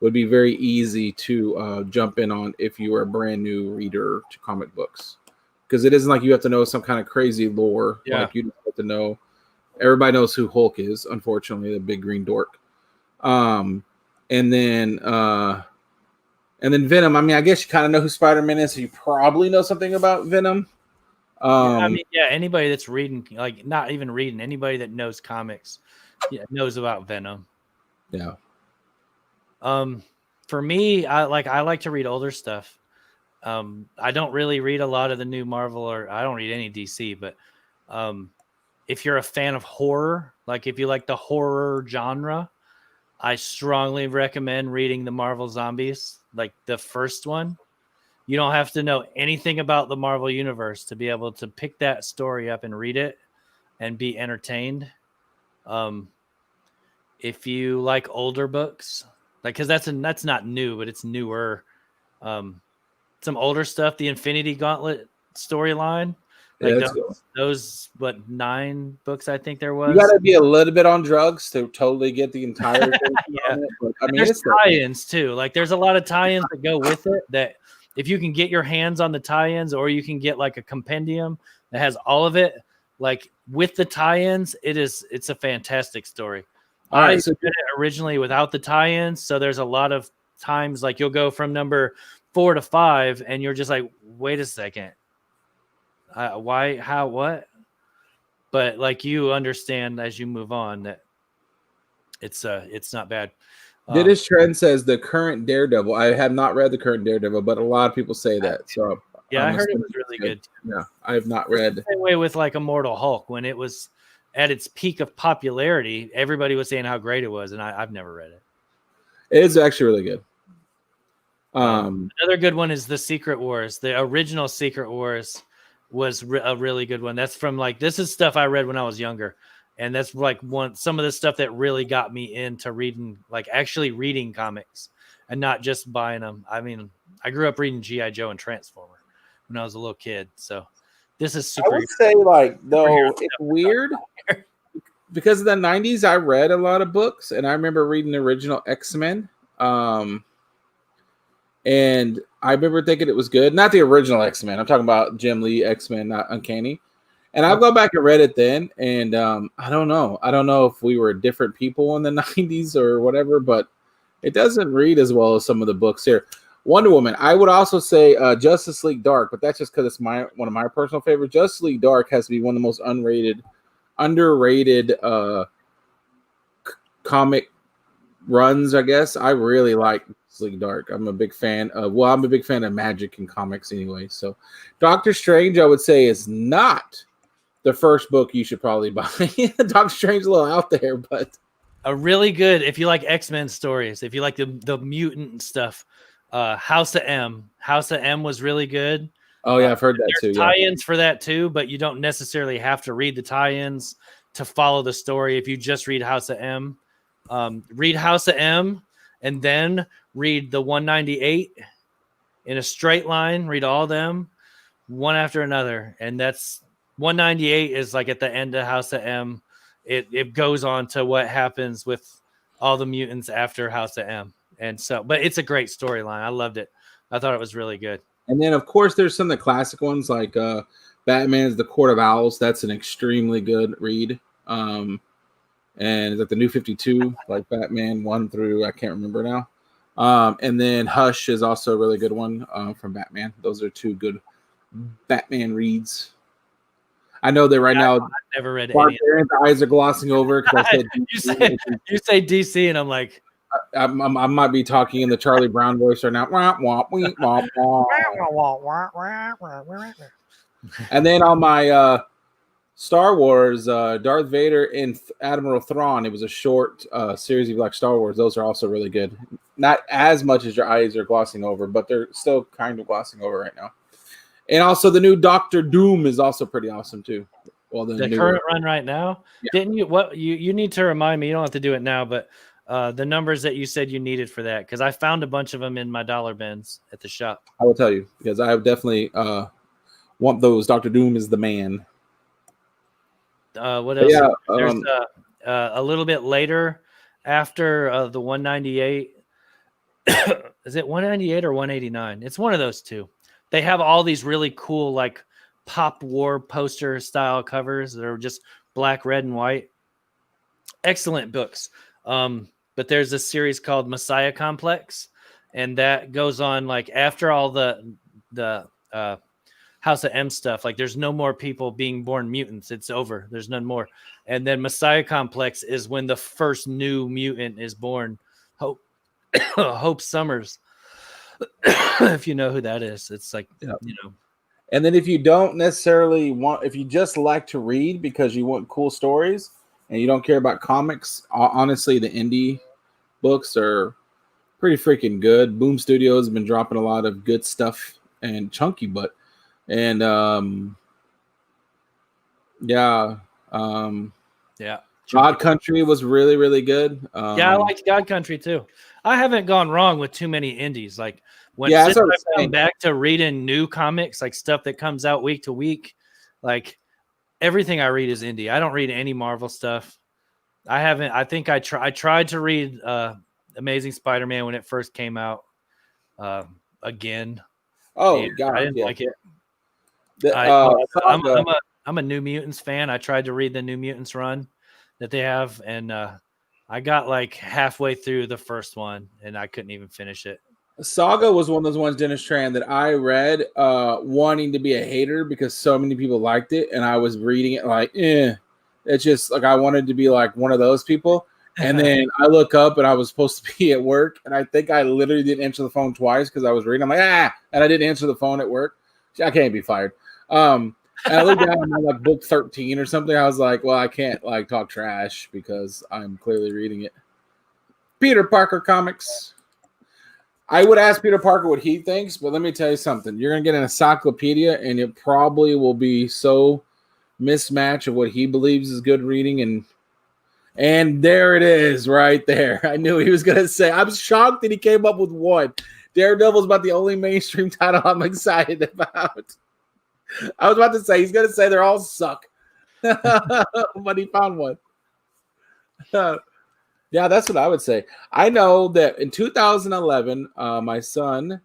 would be very easy to jump in on if you were a brand new reader to comic books. Because it isn't like you have to know some kind of crazy lore. Yeah. Like you just have to know. Everybody knows who Hulk is, unfortunately, the big green dork. And then Venom. I mean, I guess you kind of know who Spider-Man is, so you probably know something about Venom. I mean, yeah, anybody that's reading, like not even reading, anybody that knows comics, knows about Venom. Yeah. For me, I like to read older stuff. I don't really read a lot of the new Marvel, or I don't read any DC, but if you're a fan of horror, like if you like the horror genre, I strongly recommend reading the Marvel Zombies, like the first one. You don't have to know anything about the Marvel Universe to be able to pick that story up and read it and be entertained. If you like older books, like, because that's not new, but it's newer. Some older stuff, the Infinity Gauntlet storyline, like those 9 books I think there was. You got to be a little bit on drugs to totally get the entire thing. Yeah, but, I mean, there's tie-ins too. Like there's a lot of tie-ins that go with it. That if you can get your hands on the tie-ins, or you can get like a compendium that has all of it, like with the tie-ins, it's a fantastic story. All right, so did it originally without the tie-ins, so there's a lot of times like you'll go from number 4 to 5, and you're just like, wait a second, why, how, what? But like you understand as you move on that it's not bad. Dennis Trend says the current Daredevil. I have not read the current Daredevil, but a lot of people say that. So yeah, I heard it was really good. Yeah, I have not read. The same way with like Immortal Hulk, when it was at its peak of popularity, everybody was saying how great it was, and I've never read it. It is actually really good. Another good one is the Secret Wars. The original Secret Wars was a really good one. That's from this is stuff I read when I was younger, and that's like some of the stuff that really got me into reading, like actually reading comics and not just buying them. I mean, I grew up reading G.I. Joe and Transformer, when I was a little kid. So this is I super. would say, like, though, superhero it's weird because in the 90s, I read a lot of books, and I remember reading the original X-Men. And I remember thinking it was good. Not the original X-Men. I'm talking about Jim Lee X-Men, not Uncanny. And I've gone back and read it then, and I don't know. I don't know if we were different people in the 90s or whatever, but it doesn't read as well as some of the books here. Wonder Woman. I would also say Justice League Dark, but that's just because it's one of my personal favorites. Justice League Dark has to be one of the most underrated comic runs, I guess. I really like Justice League Dark. I'm a big fan of magic and comics anyway. So Doctor Strange, I would say, is not the first book you should probably buy. Doctor Strange is a little out there, but a really good, if you like X-Men stories, if you like the mutant stuff, House of M. House of M was really good. Oh yeah, I've heard that too. Tie-ins for that too, but you don't necessarily have to read the tie-ins to follow the story. If you just read House of M, read House of M, and then read the 198 in a straight line. Read all of them, one after another, and that's 198 is like at the end of House of M. It goes on to what happens with all the mutants after House of M. And so, but it's a great storyline. I loved it. I thought it was really good. And then, of course, there's some of the classic ones like Batman's The Court of Owls. That's an extremely good read. And it's like the New 52, like Batman 1 through, I can't remember now. And then Hush is also a really good one from Batman. Those are two good Batman reads. I know that now. I've never read any. Eyes are glossing over because I said you say DC, and I'm like, I might be talking in the Charlie Brown voice right now. And then on my Star Wars, Darth Vader and Admiral Thrawn, it was a short series of like Star Wars. Those are also really good. Not as much as your eyes are glossing over, but they're still kind of glossing over right now. And also the new Doctor Doom is also pretty awesome too. Well, the current run right now. Yeah. Didn't you? What you need to remind me? You don't have to do it now, but the numbers that you said you needed for that, because I found a bunch of them in my dollar bins at the shop. I will tell you because I definitely want those. Doctor Doom is the man. What else? Yeah, there's a little bit later after the 198. Is it 198 or 189? It's one of those two. They have all these really cool like pop war poster style covers that are just black, red, and white. Excellent books. But there's a series called Messiah Complex, and that goes on like after all the House of M stuff. Like there's no more people being born mutants. It's over. There's none more. And then Messiah Complex is when the first new mutant is born. Hope Summers. If you know who that is, it's like, you know. And then if you don't necessarily if you just like to read because you want cool stories and you don't care about comics, honestly, the indie books are pretty freaking good. Boom Studios has been dropping a lot of good stuff and chunky, God Country was really, really good. I liked God Country too. I haven't gone wrong with too many indies. Like when I come back to reading new comics, like stuff that comes out week to week, like everything I read is indie. I don't read any Marvel stuff. I haven't. I think I tried to read Amazing Spider-Man when it first came out again. Oh God, I didn't like it. I'm a New Mutants fan. I tried to read the New Mutants run that they have, and I got like halfway through the first one, and I couldn't even finish it. Saga was one of those ones, Dennis Tran, that I read wanting to be a hater because so many people liked it, and I was reading it like, It's just like I wanted to be like one of those people. And then I look up and I was supposed to be at work, and I think I literally didn't answer the phone twice because I was reading. I'm like, and I didn't answer the phone at work. I can't be fired. And I looked down and I'm like book 13 or something. I was like, well, I can't like talk trash because I'm clearly reading it. Peter Parker comics. I would ask Peter Parker what he thinks, but let me tell you something. You're going to get an encyclopedia, and it probably will be so mismatch of what he believes is good reading. And there it is right there. I knew he was going to say. I'm shocked that he came up with one. Daredevil's about the only mainstream title I'm excited about. I was about to say he's gonna say they're all suck, but he found one. Yeah, that's what I would say. I know that in 2011, my son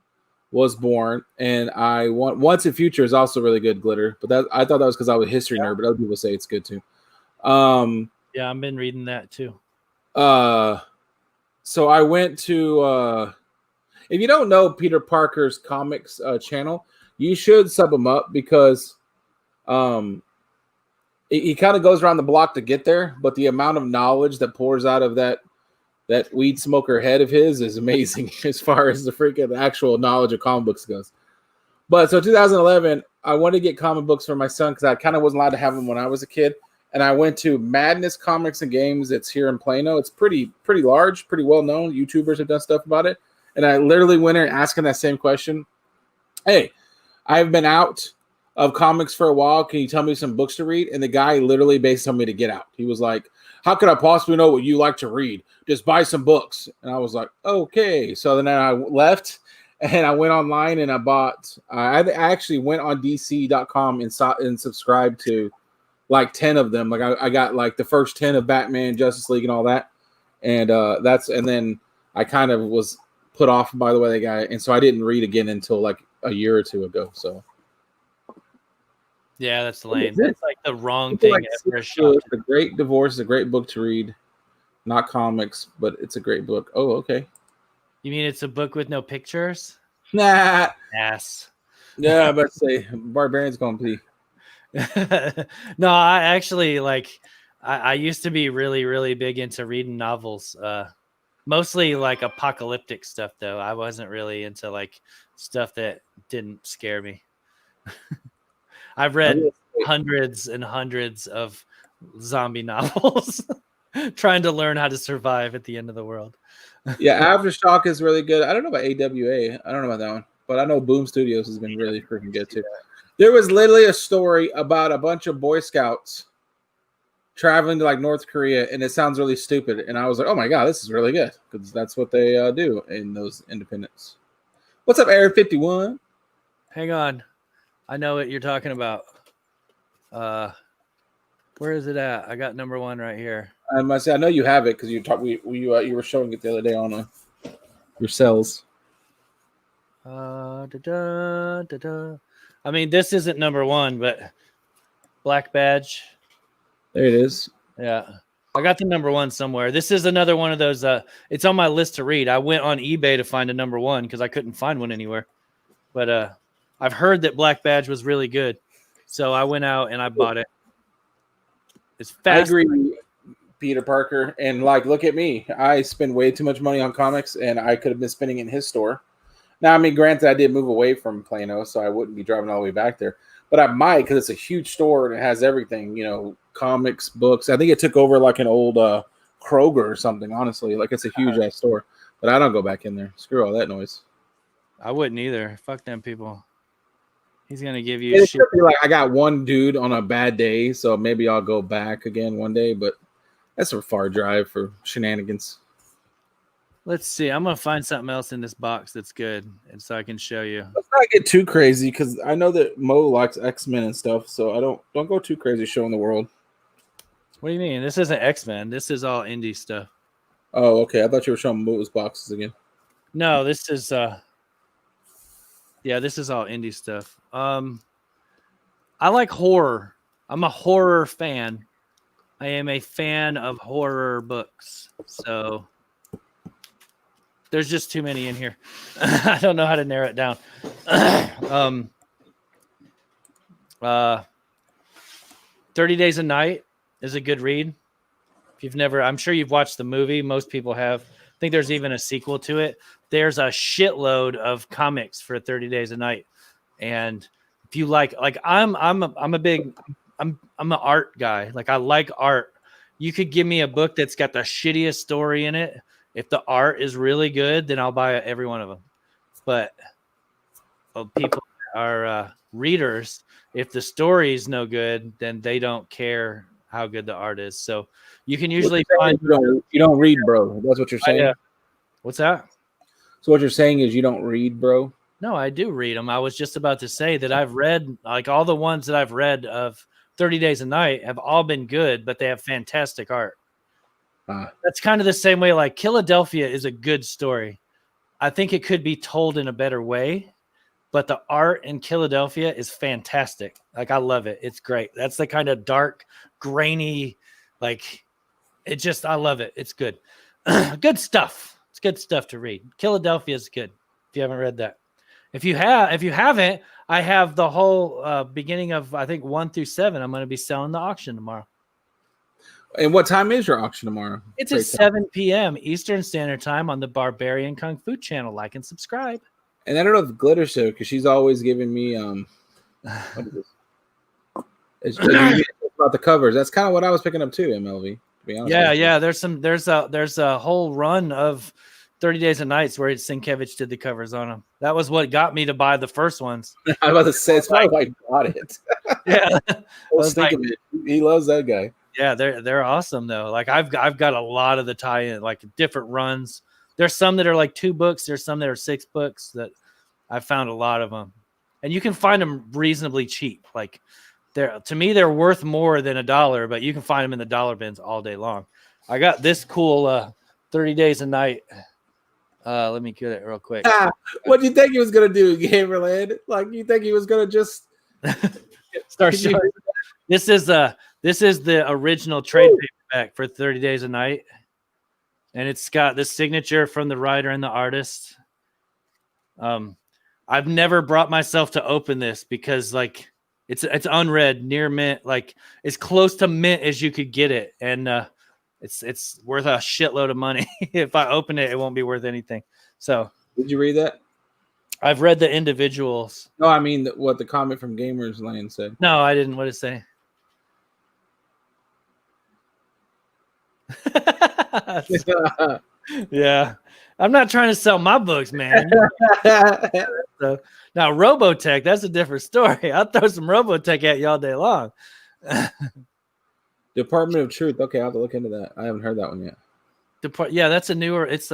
was born, and I want Once in Future is also really good glitter, but that I thought that was because I was a history nerd, but other people say it's good too. Yeah, I've been reading that too. So I went to if you don't know Peter Parker's comics channel, you should sub him up because he kind of goes around the block to get there, but the amount of knowledge that pours out of that weed smoker head of his is amazing as far as the freaking actual knowledge of comic books goes. But so 2011, I wanted to get comic books for my son because I kind of wasn't allowed to have them when I was a kid. And I went to Madness Comics and Games. It's here in Plano. It's pretty large, pretty well known. YouTubers have done stuff about it. And I literally went in asking that same question. Hey, I've been out of comics for a while. Can you tell me some books to read? And the guy literally based on me to get out. He was like, how could I possibly know what you like to read? Just buy some books. And I was like, okay. So then I left and I went online and I bought, I actually went on DC.com and subscribed to like 10 of them. Like I got like the first 10 of Batman, Justice League and all that. And and then I kind of was put off by the way they got it. And so I didn't read again until like a year or two ago. So. Yeah, that's lame. That's like the wrong thing ever. It's a great divorce. It's a great book to read. Not comics, but it's a great book. Oh, okay. You mean it's a book with no pictures? Nah. Ass. Yeah, but say Barbarian's going to be. No, I actually I used to be really, really big into reading novels. Mostly like apocalyptic stuff, though. I wasn't really into like stuff that didn't scare me. I've read hundreds and hundreds of zombie novels trying to learn how to survive at the end of the world. Yeah, Aftershock is really good. I don't know about AWA. I don't know about that one. But I know Boom Studios has been really freaking good too. There was literally a story about a bunch of Boy Scouts traveling to like North Korea, and it sounds really stupid. And I was like, oh my God, this is really good. Because that's what they do in those independents. What's up, Aaron 51? Hang on. I know what you're talking about. Where is it at? I got number one right here. I must say, I know you have it because you were showing it the other day on your cells. I mean, this isn't number one, but Black Badge. There it is. Yeah. I got the number one somewhere. This is another one of those. It's on my list to read. I went on eBay to find a number one because I couldn't find one anywhere. But I've heard that Black Badge was really good. So I went out and I bought it. It's fast. I agree, Peter Parker. And like, look at me. I spend way too much money on comics, and I could have been spending it in his store. Now, I mean, granted, I did move away from Plano, so I wouldn't be driving all the way back there. But I might because it's a huge store and it has everything, comics, books. I think it took over like an old Kroger or something, honestly. Like, it's a huge ass store. But I don't go back in there. Screw all that noise. I wouldn't either. Fuck them people. He's going to give you shit. Like, I got one dude on a bad day, so maybe I'll go back again one day. But that's a far drive for shenanigans. Let's see. I'm going to find something else in this box that's good, and so I can show you. Let's not get too crazy because I know that Mo likes X-Men and stuff, so I don't go too crazy showing the world. What do you mean? This isn't X-Men. This is all indie stuff. Oh, okay. I thought you were showing Mo's boxes again. No, this is this is all indie stuff. I like horror. I'm a horror fan. I am a fan of horror books. So there's just too many in here. I don't know how to narrow it down. 30 Days a Night is a good read. If you've never, I'm sure you've watched the movie. Most people have. I think there's even a sequel to it. There's a shitload of comics for 30 Days a Night. And if you like I'm an art guy. Like, I like art. You could give me a book that's got the shittiest story in it. If the art is really good, then I'll buy every one of them. But people are readers. If the story is no good, then they don't care how good the art is. So you can usually find you don't read, bro. That's what you're saying. What's that? So what you're saying is you don't read, bro. No, I do read them. I was just about to say that I've read, like, all the ones that I've read of 30 Days a Night have all been good, but they have fantastic art. That's kind of the same way, like, Philadelphia is a good story. I think it could be told in a better way, but the art in Philadelphia is fantastic. Like, I love it. It's great. That's the kind of dark, grainy, like, I love it. It's good. Good stuff. It's good stuff to read. Philadelphia is good. If you haven't read that. If you haven't, I have the whole beginning of, I think, 1 through 7. I'm going to be selling the auction tomorrow. And what time is your auction tomorrow? It's at 7 p.m. Eastern Standard Time on the Barbarian Kung Fu channel. Like and subscribe. And I don't know if Glitter show, because she's always giving me what is this? It's about the covers. That's kind of what I was picking up too, MLV. To be honest. Yeah. There's a whole run of 30 Days and Nights where Sienkiewicz did the covers on them. That was what got me to buy the first ones. I was about to say, it's probably why I bought it. Yeah. I was thinking it. He loves that guy. Yeah, they're awesome though. Like I've got a lot of the tie-in, like different runs. There's some that are like 2 books. There's some that are 6 books. That I found a lot of them, and you can find them reasonably cheap. Like to me, they're worth more than $1, but you can find them in the dollar bins all day long. I got this cool 30 Days a Night. Let me get it real quick. What do you think he was gonna do, Gamerland? Like you think he was gonna just start showing? This is the original trade paperback for 30 Days a Night. And it's got the signature from the writer and the artist. I've never brought myself to open this because like it's unread, near mint, like as close to mint as you could get it. And it's worth a shitload of money. If I open it, it won't be worth anything. So did you read that? I've read the individuals. No, I mean what the comment from Gamers Lane said. No, I didn't. What did it say? Yeah, I'm not trying to sell my books, man. So now Robotech, that's a different story. I'll throw some Robotech at you all day long. Department of Truth. Okay, I'll have to look into that. I haven't heard that one yet. Yeah, that's a newer. It's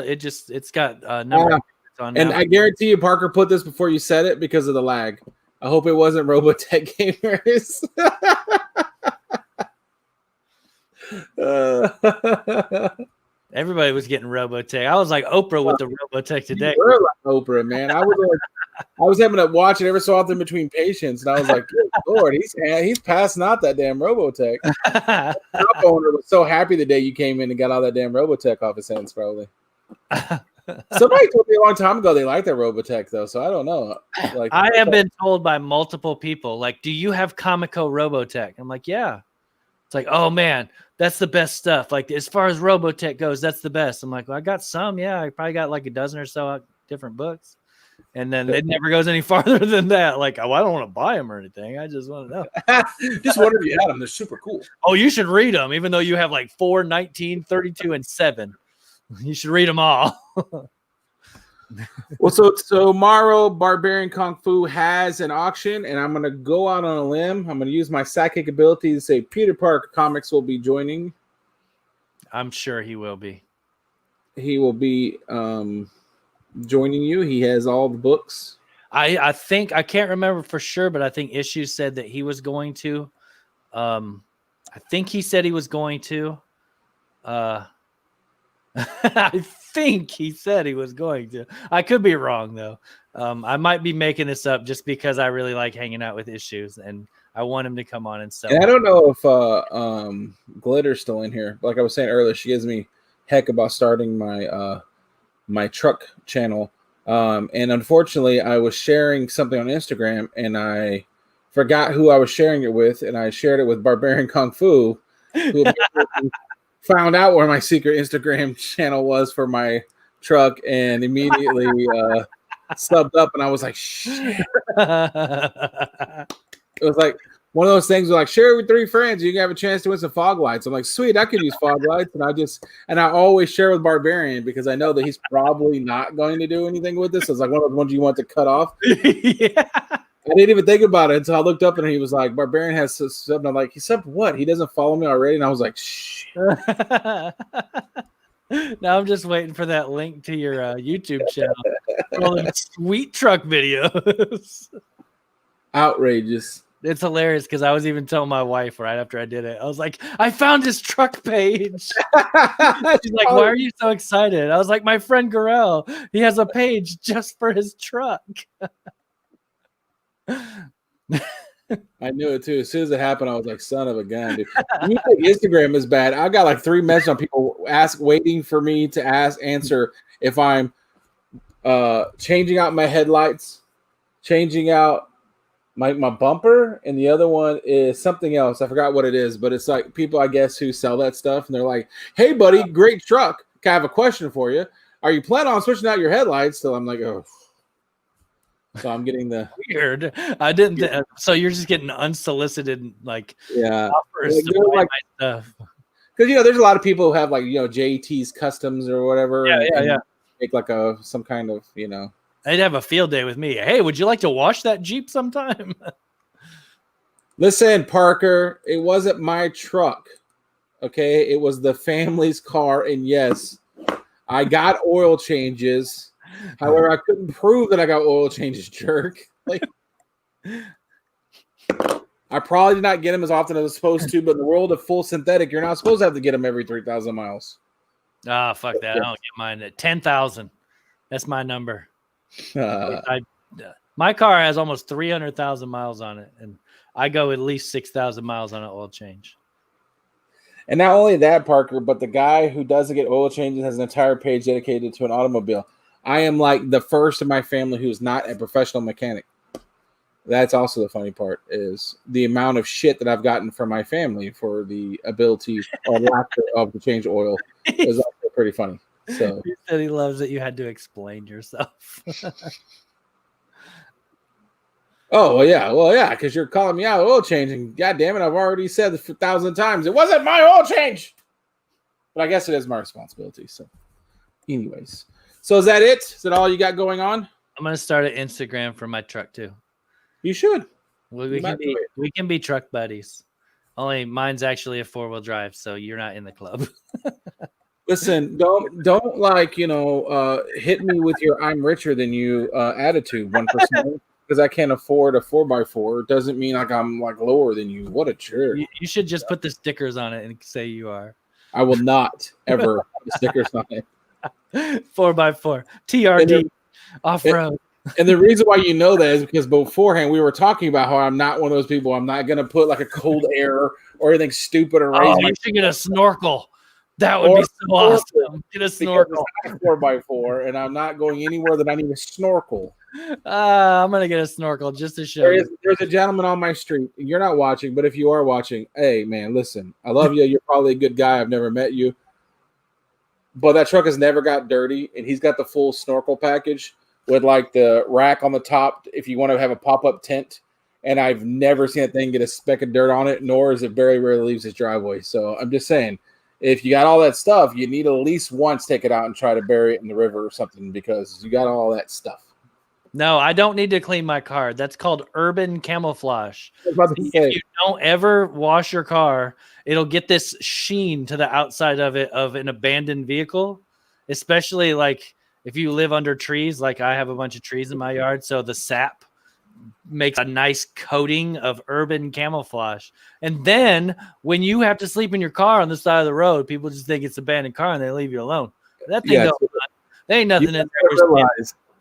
got a number on. And I guarantee you, Parker put this before you said it because of the lag. I hope it wasn't Robotech Gamers. Everybody was getting Robotech. I was like Oprah with the Robotech today. You were like Oprah, man. I was having to watch it every so often between patients, and I was like, "Good Lord, he's passing out that damn Robotech." The shop owner was so happy the day you came in and got all that damn Robotech off his hands, probably. Somebody told me a long time ago they like their Robotech though, so I don't know. Like I have been told by multiple people, like, "Do you have Comico Robotech?" I'm like, "Yeah." It's like, "Oh man, that's the best stuff. Like as far as Robotech goes, that's the best." I'm like, "Well, I got some. Yeah, I probably got like a dozen or so different books." And then it never goes any farther than that. Like, oh, I don't want to buy them or anything. I just want to know. Just wonder if you had them. They're super cool. Oh, you should read them, even though you have like 4, 19, 32, and 7. You should read them all. Well, so tomorrow, Barbarian Kung Fu has an auction, and I'm going to go out on a limb. I'm going to use my psychic ability to say Peter Parker Comics will be joining. I'm sure he will be. He will be joining you. He has all the books. I think, I can't remember for sure, but I think Issues said that he was going to. I think he said he was going to. I think he said he was going to. I could be wrong though. I might be making this up just because I really like hanging out with Issues and I want him to come on and sell. And I don't know if Glitter's still in here. Like I was saying earlier, she gives me heck about starting my my truck channel. And unfortunately, I was sharing something on Instagram and I forgot who I was sharing it with, and I shared it with Barbarian Kung Fu, who found out where my secret Instagram channel was for my truck and immediately subbed up, and I was like, shit. It was like one of those things where like share it with 3 friends, you can have a chance to win some fog lights. I'm like, sweet, I could use fog lights. And I always share with Barbarian because I know that he's probably not going to do anything with this. It's like one of the ones you want to cut off. Yeah. I didn't even think about it until I looked up and he was like, Barbarian has subbed. I'm like, he subbed what? He doesn't follow me already? And I was like, shh. Now I'm just waiting for that link to your YouTube channel. All them sweet truck videos. Outrageous. It's hilarious because I was even telling my wife right after I did it. I was like, I found his truck page. She's like, why are you so excited? I was like, my friend Garel, he has a page just for his truck. I knew it too. As soon as it happened, I was like, son of a gun, dude. You think Instagram is bad? I got like 3 messages on people waiting for me to answer if I'm changing out my headlights, changing out my bumper, and the other one is something else. I forgot what it is, but it's like people, I guess, who sell that stuff, and they're like, hey, buddy, great truck. I have a question for you. Are you planning on switching out your headlights? So I'm like, oh. So I'm getting the weird. I didn't. So you're just getting unsolicited, like, offers like, to buy like, my stuff. Because there's a lot of people who have like JT's Customs or whatever. Yeah. Make like some kind of They'd have a field day with me. Hey, would you like to wash that Jeep sometime? Listen, Parker, it wasn't my truck. Okay, it was the family's car, and yes, I got oil changes. However, I couldn't prove that I got oil changes, jerk. Like, I probably did not get them as often as I was supposed to, but in the world of full synthetic, you're not supposed to have to get them every 3,000 miles. Ah, fuck that. I don't get mine at 10,000. That's my number. My car has almost 300,000 miles on it, and I go at least 6,000 miles on an oil change. And not only that, Parker, but the guy who doesn't get oil changes has an entire page dedicated to an automobile. I am like the first in my family who's not a professional mechanic. That's also the funny part, is the amount of shit that I've gotten from my family for the ability or lack of to change oil is also pretty funny. So he said he loves that you had to explain yourself. well, yeah, because you're calling me out oil changing. God damn it, I've already said 1,000 times it wasn't my oil change. But I guess it is my responsibility. So, anyways. So is that it? Is that all you got going on? I'm gonna start an Instagram for my truck too. You should. We can be truck buddies. Only mine's actually a 4-wheel drive, so you're not in the club. Listen, don't like hit me with your "I'm richer than you" attitude. 1% because I can't afford a 4x4 doesn't mean like I'm like lower than you. What a jerk! You should just put the stickers on it and say you are. I will not ever put stickers on it. 4x4 TRD off-road. And the reason why you know that is because beforehand we were talking about how I'm not one of those people. I'm not going to put like a cold air or anything stupid or raise. You should get a snorkel. That would be so awesome. Get a snorkel. 4x4, and I'm not going anywhere that I need a snorkel. I'm going to get a snorkel just to show you. There's a gentleman on my street. You're not watching, but if you are watching, hey, man, listen. I love you. You're probably a good guy. I've never met you. But that truck has never got dirty, and he's got the full snorkel package with like the rack on the top if you want to have a pop-up tent. And I've never seen that thing get a speck of dirt on it, nor is it very rarely leaves his driveway. So I'm just saying, if you got all that stuff, you need to at least once take it out and try to bury it in the river or something because you got all that stuff. No, I don't need to clean my car. That's called urban camouflage. If you don't ever wash your car, it'll get this sheen to the outside of it of an abandoned vehicle, especially like if you live under trees, like I have a bunch of trees in my yard. So the sap makes a nice coating of urban camouflage. And then when you have to sleep in your car on the side of the road, people just think it's an abandoned car and they leave you alone. That thing there ain't nothing in there.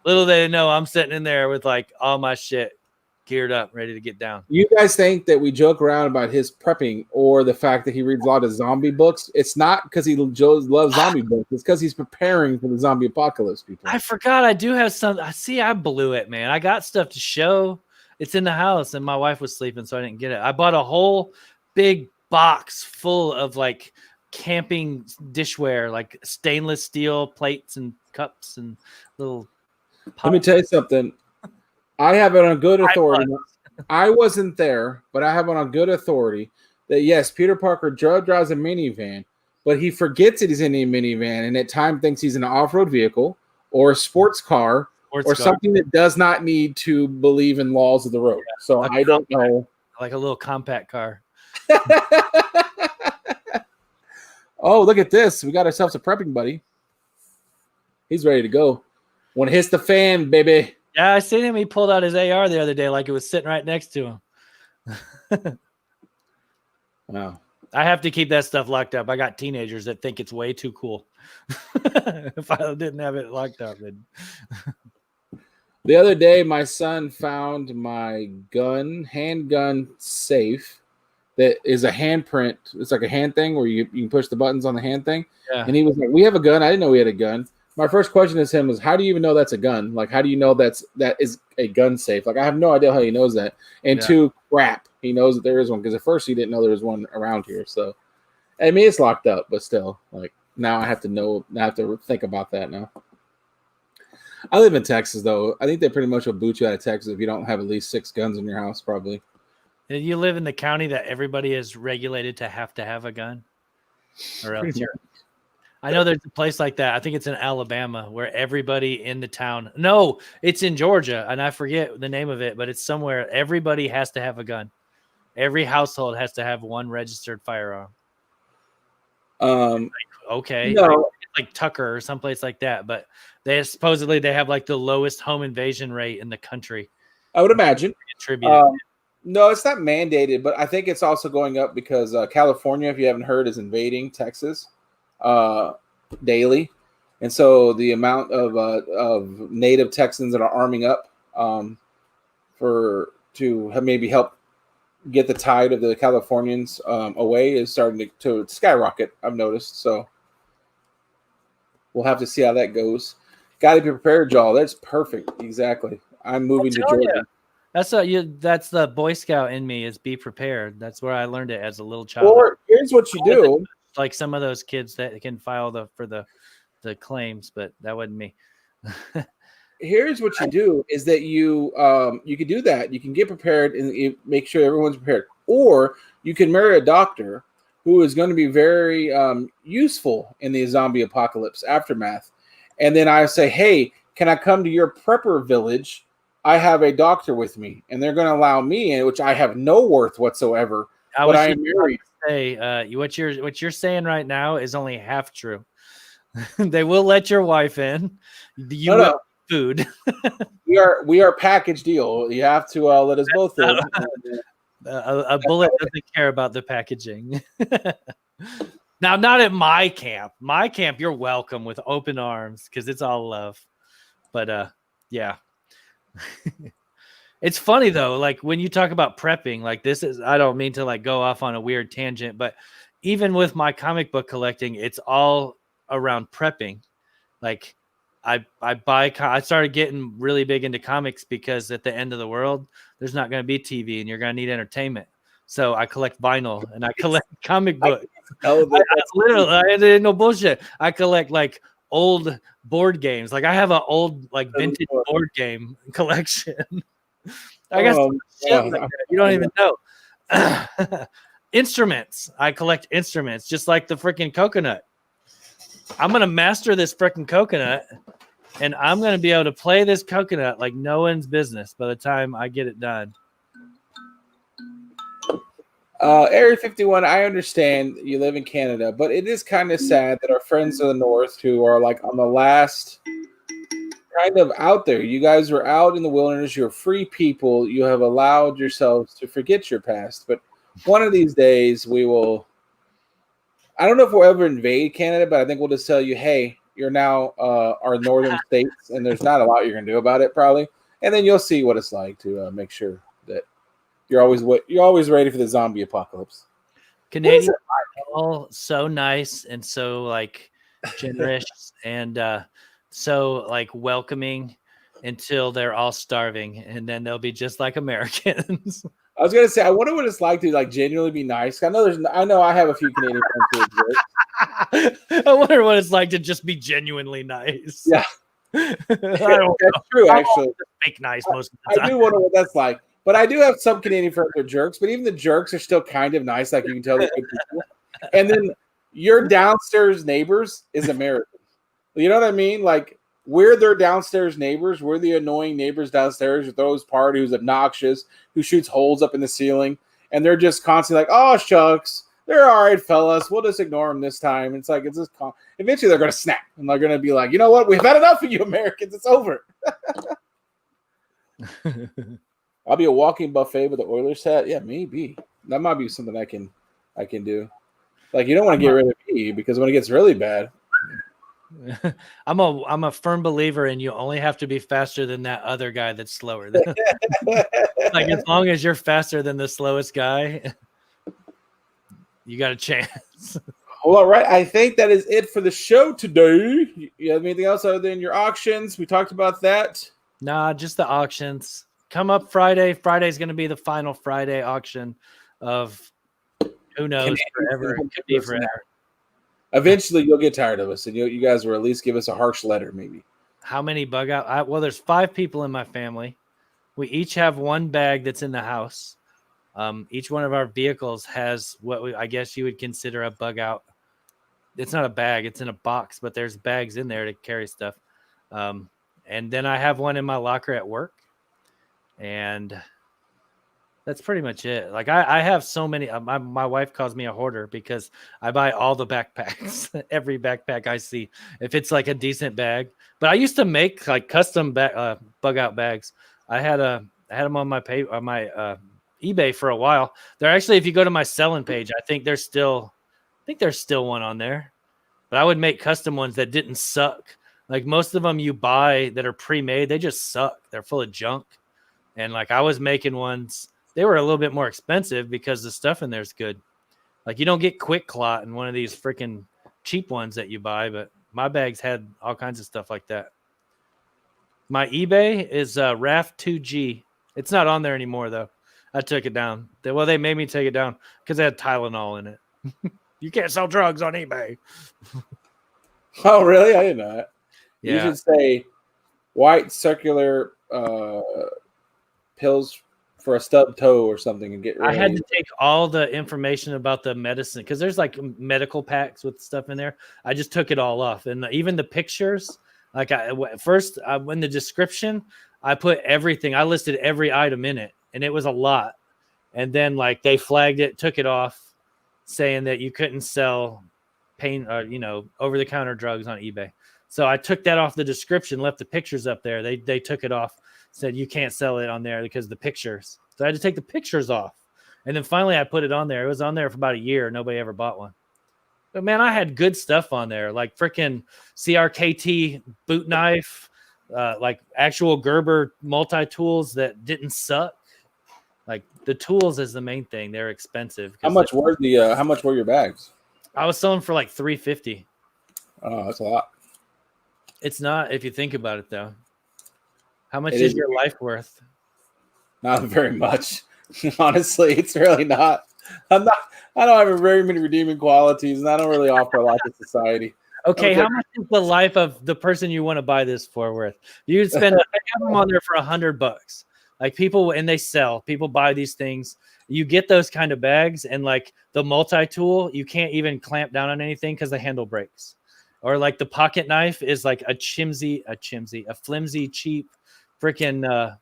Little they know I'm sitting in there with like all my shit geared up, ready to get down. You guys think that we joke around about his prepping or the fact that he reads a lot of zombie books? It's not because he loves zombie books. It's because he's preparing for the zombie apocalypse, people. I forgot I do have some. I blew it, man. I got stuff to show. It's in the house, and my wife was sleeping, so I didn't get it. I bought a whole big box full of like camping dishware, like stainless steel plates and cups and little pots. Let me tell you something. I have it on good authority. I wasn't there, but I have it on good authority that yes, Peter Parker drives a minivan, but he forgets that he's in a minivan and at times thinks he's in an off-road vehicle or a sports car or something that does not need to believe in laws of the road. Yeah, so I don't know. Like a little compact car. Oh, look at this. We got ourselves a prepping buddy. He's ready to go. When it hits the fan, baby. Yeah, I seen him. He pulled out his AR the other day like it was sitting right next to him. Wow. I have to keep that stuff locked up. I got teenagers that think it's way too cool. If I didn't have it locked up, then... The other day, my son found my handgun safe that is a handprint. It's like a hand thing where you can push the buttons on the hand thing. Yeah. And he was like, "We have a gun." I didn't know we had a gun. My first question to him was, "How do you even know that's a gun? Like, how do you know that is a gun safe? Like, I have no idea how he knows that." And two, crap, he knows that there is one because at first he didn't know there was one around here. So, I mean, it's locked up, but still, like now I have to know. I have to think about that now. I live in Texas, though. I think they pretty much will boot you out of Texas if you don't have at least 6 guns in your house, probably. You live in the county that everybody is regulated to have a gun? Or else I know there's a place like that. I think it's in Alabama where everybody in the town. No, it's in Georgia, and I forget the name of it, but it's somewhere everybody has to have a gun. Every household has to have one registered firearm. Okay. No. Like Tucker or someplace like that, but they supposedly have like the lowest home invasion rate in the country. I would imagine. No, it's not mandated, but I think it's also going up because California, if you haven't heard, is invading Texas daily, and so the amount of native Texans that are arming up to maybe help get the tide of the Californians away is starting to skyrocket. I've noticed, so we'll have to see how that goes. Got to be prepared, y'all. That's perfect. Exactly. I'm moving to Georgia. That's the Boy Scout in me is be prepared. That's where I learned it as a little child. Or here's what you do. Like some of those kids that can file for the claims, but that wasn't me. Here's what you do is that you can do that. You can get prepared and you make sure everyone's prepared. Or you can marry a doctor who is going to be very useful in the zombie apocalypse aftermath. And then I say, hey, can I come to your prepper village? I have a doctor with me, and they're going to allow me in, which I have no worth whatsoever. But I am married. Say, what you're saying right now is only half true. They will let your wife in. You will food. we are package deal. You have to let us both in. A bullet doesn't care about the packaging. Now, not at my camp. My camp, you're welcome with open arms because it's all love. But yeah. It's funny though, like when you talk about prepping, like this is, I don't mean to like go off on a weird tangent, but even with my comic book collecting, it's all around prepping. Like I started getting really big into comics because at the end of the world, there's not going to be TV and you're going to need entertainment. So I collect vinyl and I collect comic books. Literally, no bullshit. I collect like old board games. Like I have an old like vintage board game collection. I guess shit like that. You don't even know. Instruments. I collect instruments just like the freaking coconut. I'm gonna master this freaking coconut and I'm gonna be able to play this coconut like no one's business by the time I get it done. Area 51, I understand you live in Canada, but it is kind of sad that our friends of the North who are like on the last kind of out there, you guys were out in the wilderness, you're free people, you have allowed yourselves to forget your past, but one of these days we will, I don't know if we'll ever invade Canada, but I think we'll just tell you, hey, you're now our northern states, and there's not a lot you're going to do about it probably, and then you'll see what it's like to make sure that you're always ready for the zombie apocalypse. Canadians are all so nice and so like generous and so like welcoming until they're all starving, and then they'll be just like Americans. I was gonna say, I wonder what it's like to like genuinely be nice. I know I have a few Canadian friends who exist. I wonder what it's like to just be genuinely nice. Yeah, I don't know. That's true. Actually, fake nice most of the time. I do wonder what that's like. But I do have some Canadian friends who are jerks, but even the jerks are still kind of nice. Like you can tell they're good people. And then your downstairs neighbors is American. You know what I mean? Like we're their downstairs neighbors. We're the annoying neighbors downstairs who throws party, who's obnoxious, who shoots holes up in the ceiling. And they're just constantly like, oh, shucks. they're all right, fellas. We'll just ignore them this time. It's like, it's just eventually they're going to snap and they're going to be like, you know what? We've had enough of you Americans. It's over. I'll be a walking buffet with the Oilers hat. Yeah, maybe that might be something I can do. Like, you don't want to get rid of me because when it gets really bad, I'm a firm believer in you only have to be faster than that other guy that's slower than like as long as you're faster than the slowest guy, you got a chance. Well, all right. I think that is it for the show today. You have anything else other than your auctions? We talked about that. Nah, just the auctions. Come up Friday. Friday's going to be the final Friday auction of who knows forever. It could be forever. Eventually, you'll get tired of us, and you guys will at least give us a harsh letter, maybe. How many bug out? Well, there's 5 people in my family. We each have one bag that's in the house. Each one of our vehicles has what I guess you would consider a bug out. It's not a bag; it's in a box, but there's bags in there to carry stuff. And then I have one in my locker at work, and that's pretty much it. Like I have so many. My wife calls me a hoarder because I buy all the backpacks, every backpack I see, if it's like a decent bag. But I used to make like custom bug out bags. I had them on my eBay for a while. They're actually, if you go to my selling page, I think there's still one on there. But I would make custom ones that didn't suck. Like most of them you buy that are pre-made, they just suck. They're full of junk. And like I was making ones. They were a little bit more expensive because the stuff in there is good. Like you don't get quick clot in one of these freaking cheap ones that you buy, but my bags had all kinds of stuff like that. My eBay is RAF 2G. It's not on there anymore though. I took it down. They made me take it down because it had Tylenol in it. You can't sell drugs on eBay. Oh, really? I didn't know that. Yeah. You should say white circular pills for a stub toe or something and get rid I had to take all the information about the medicine because there's like medical packs with stuff in there. I just took it all off. And even the pictures, like in the description, I put everything. I listed every item in it and it was a lot. And then like they flagged it, took it off saying that you couldn't sell over-the-counter drugs on eBay. So I took that off the description, left the pictures up there. They took it off. Said you can't sell it on there because of the pictures. So I had to take the pictures off. And then finally I put it on there. It was on there for about a year. Nobody ever bought one. But man, I had good stuff on there, like freaking CRKT boot knife, like actual Gerber multi-tools that didn't suck. Like the tools is the main thing. They're expensive. How much were your bags? I was selling for like $350. Oh, that's a lot. It's not if you think about it though. How much is your life worth? Not very much. Honestly, it's really not. I don't have very many redeeming qualities, and I don't really offer a lot to society. Okay, how much is the life of the person you want to buy this for worth? You spend I have them on there for $100. Like people, and they sell. People buy these things. You get those kind of bags, and like the multi-tool, you can't even clamp down on anything because the handle breaks. Or like the pocket knife is like a flimsy, cheap, freaking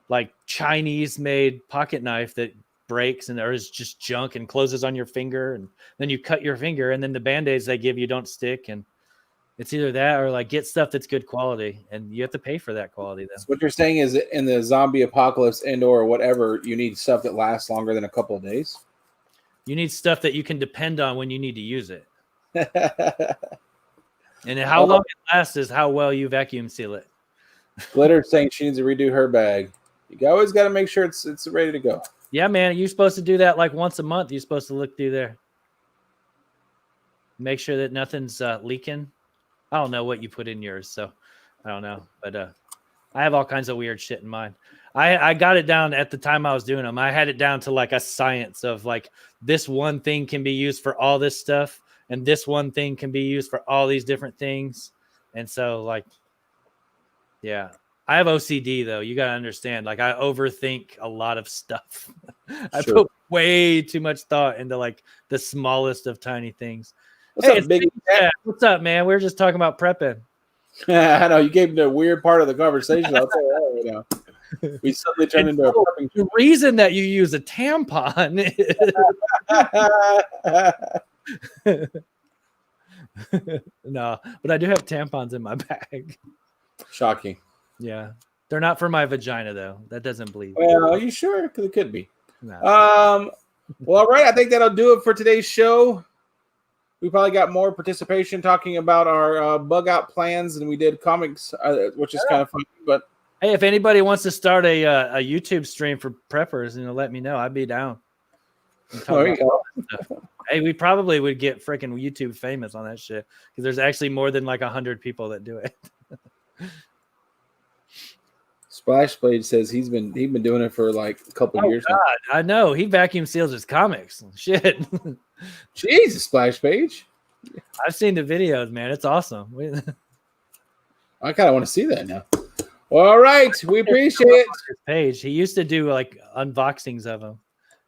like Chinese made pocket knife that breaks and there is just junk and closes on your finger, and then you cut your finger, and then the band-aids they give you don't stick, and it's either that or like get stuff that's good quality, and you have to pay for that quality though. So what you're saying is that in the zombie apocalypse and/or whatever, you need stuff that lasts longer than a couple of days. You need stuff that you can depend on when you need to use it. And how long it lasts is how well you vacuum seal it. Glitter's saying she needs to redo her bag. You always got to make sure it's ready to go. Yeah, man. You're supposed to do that like once a month. You're supposed to look through there. Make sure that nothing's leaking. I don't know what you put in yours, so I don't know. But I have all kinds of weird shit in mine. I got it down at the time I was doing them. I had it down to like a science of like this one thing can be used for all this stuff, and this one thing can be used for all these different things. And so like, yeah, I have OCD though. You got to understand, like I overthink a lot of stuff. I put way too much thought into like the smallest of tiny things. What's up, Big Cat? What's up, man? We were just talking about prepping. I know you gave me the weird part of the conversation. I'll tell you that right We suddenly turned into a prepping. The reason that you use a tampon is no, but I do have tampons in my bag. Shocking. Yeah. They're not for my vagina though. That doesn't bleed. Well, are you sure? Because it could be. No. Well, all right. I think that'll do it for today's show. We probably got more participation talking about our bug out plans than we did comics, which is kind of fun. But hey, if anybody wants to start a YouTube stream for preppers, let me know. I'd be down. There you go. Hey, we probably would get freaking YouTube famous on that shit because there's actually more than like 100 people that do it. Splashblade says he's been doing it for like a couple years now. I know. He vacuum seals his comics. Shit. Jesus, Splashpage. I've seen the videos, man. It's awesome. I kind of want to see that now. Well, all right. We appreciate it. His page. He used to do like unboxings of them.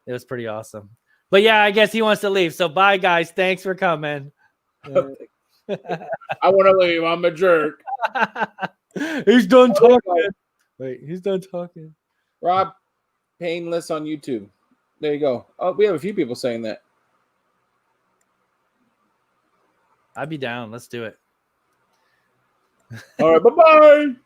It was pretty awesome. But yeah, I guess he wants to leave. So bye, guys. Thanks for coming. I want to leave. I'm a jerk. He's done talking. Wait, he's done talking. Rob Painless on YouTube. There you go. Oh, we have a few people saying that. I'd be down. Let's do it. All right. Bye-bye.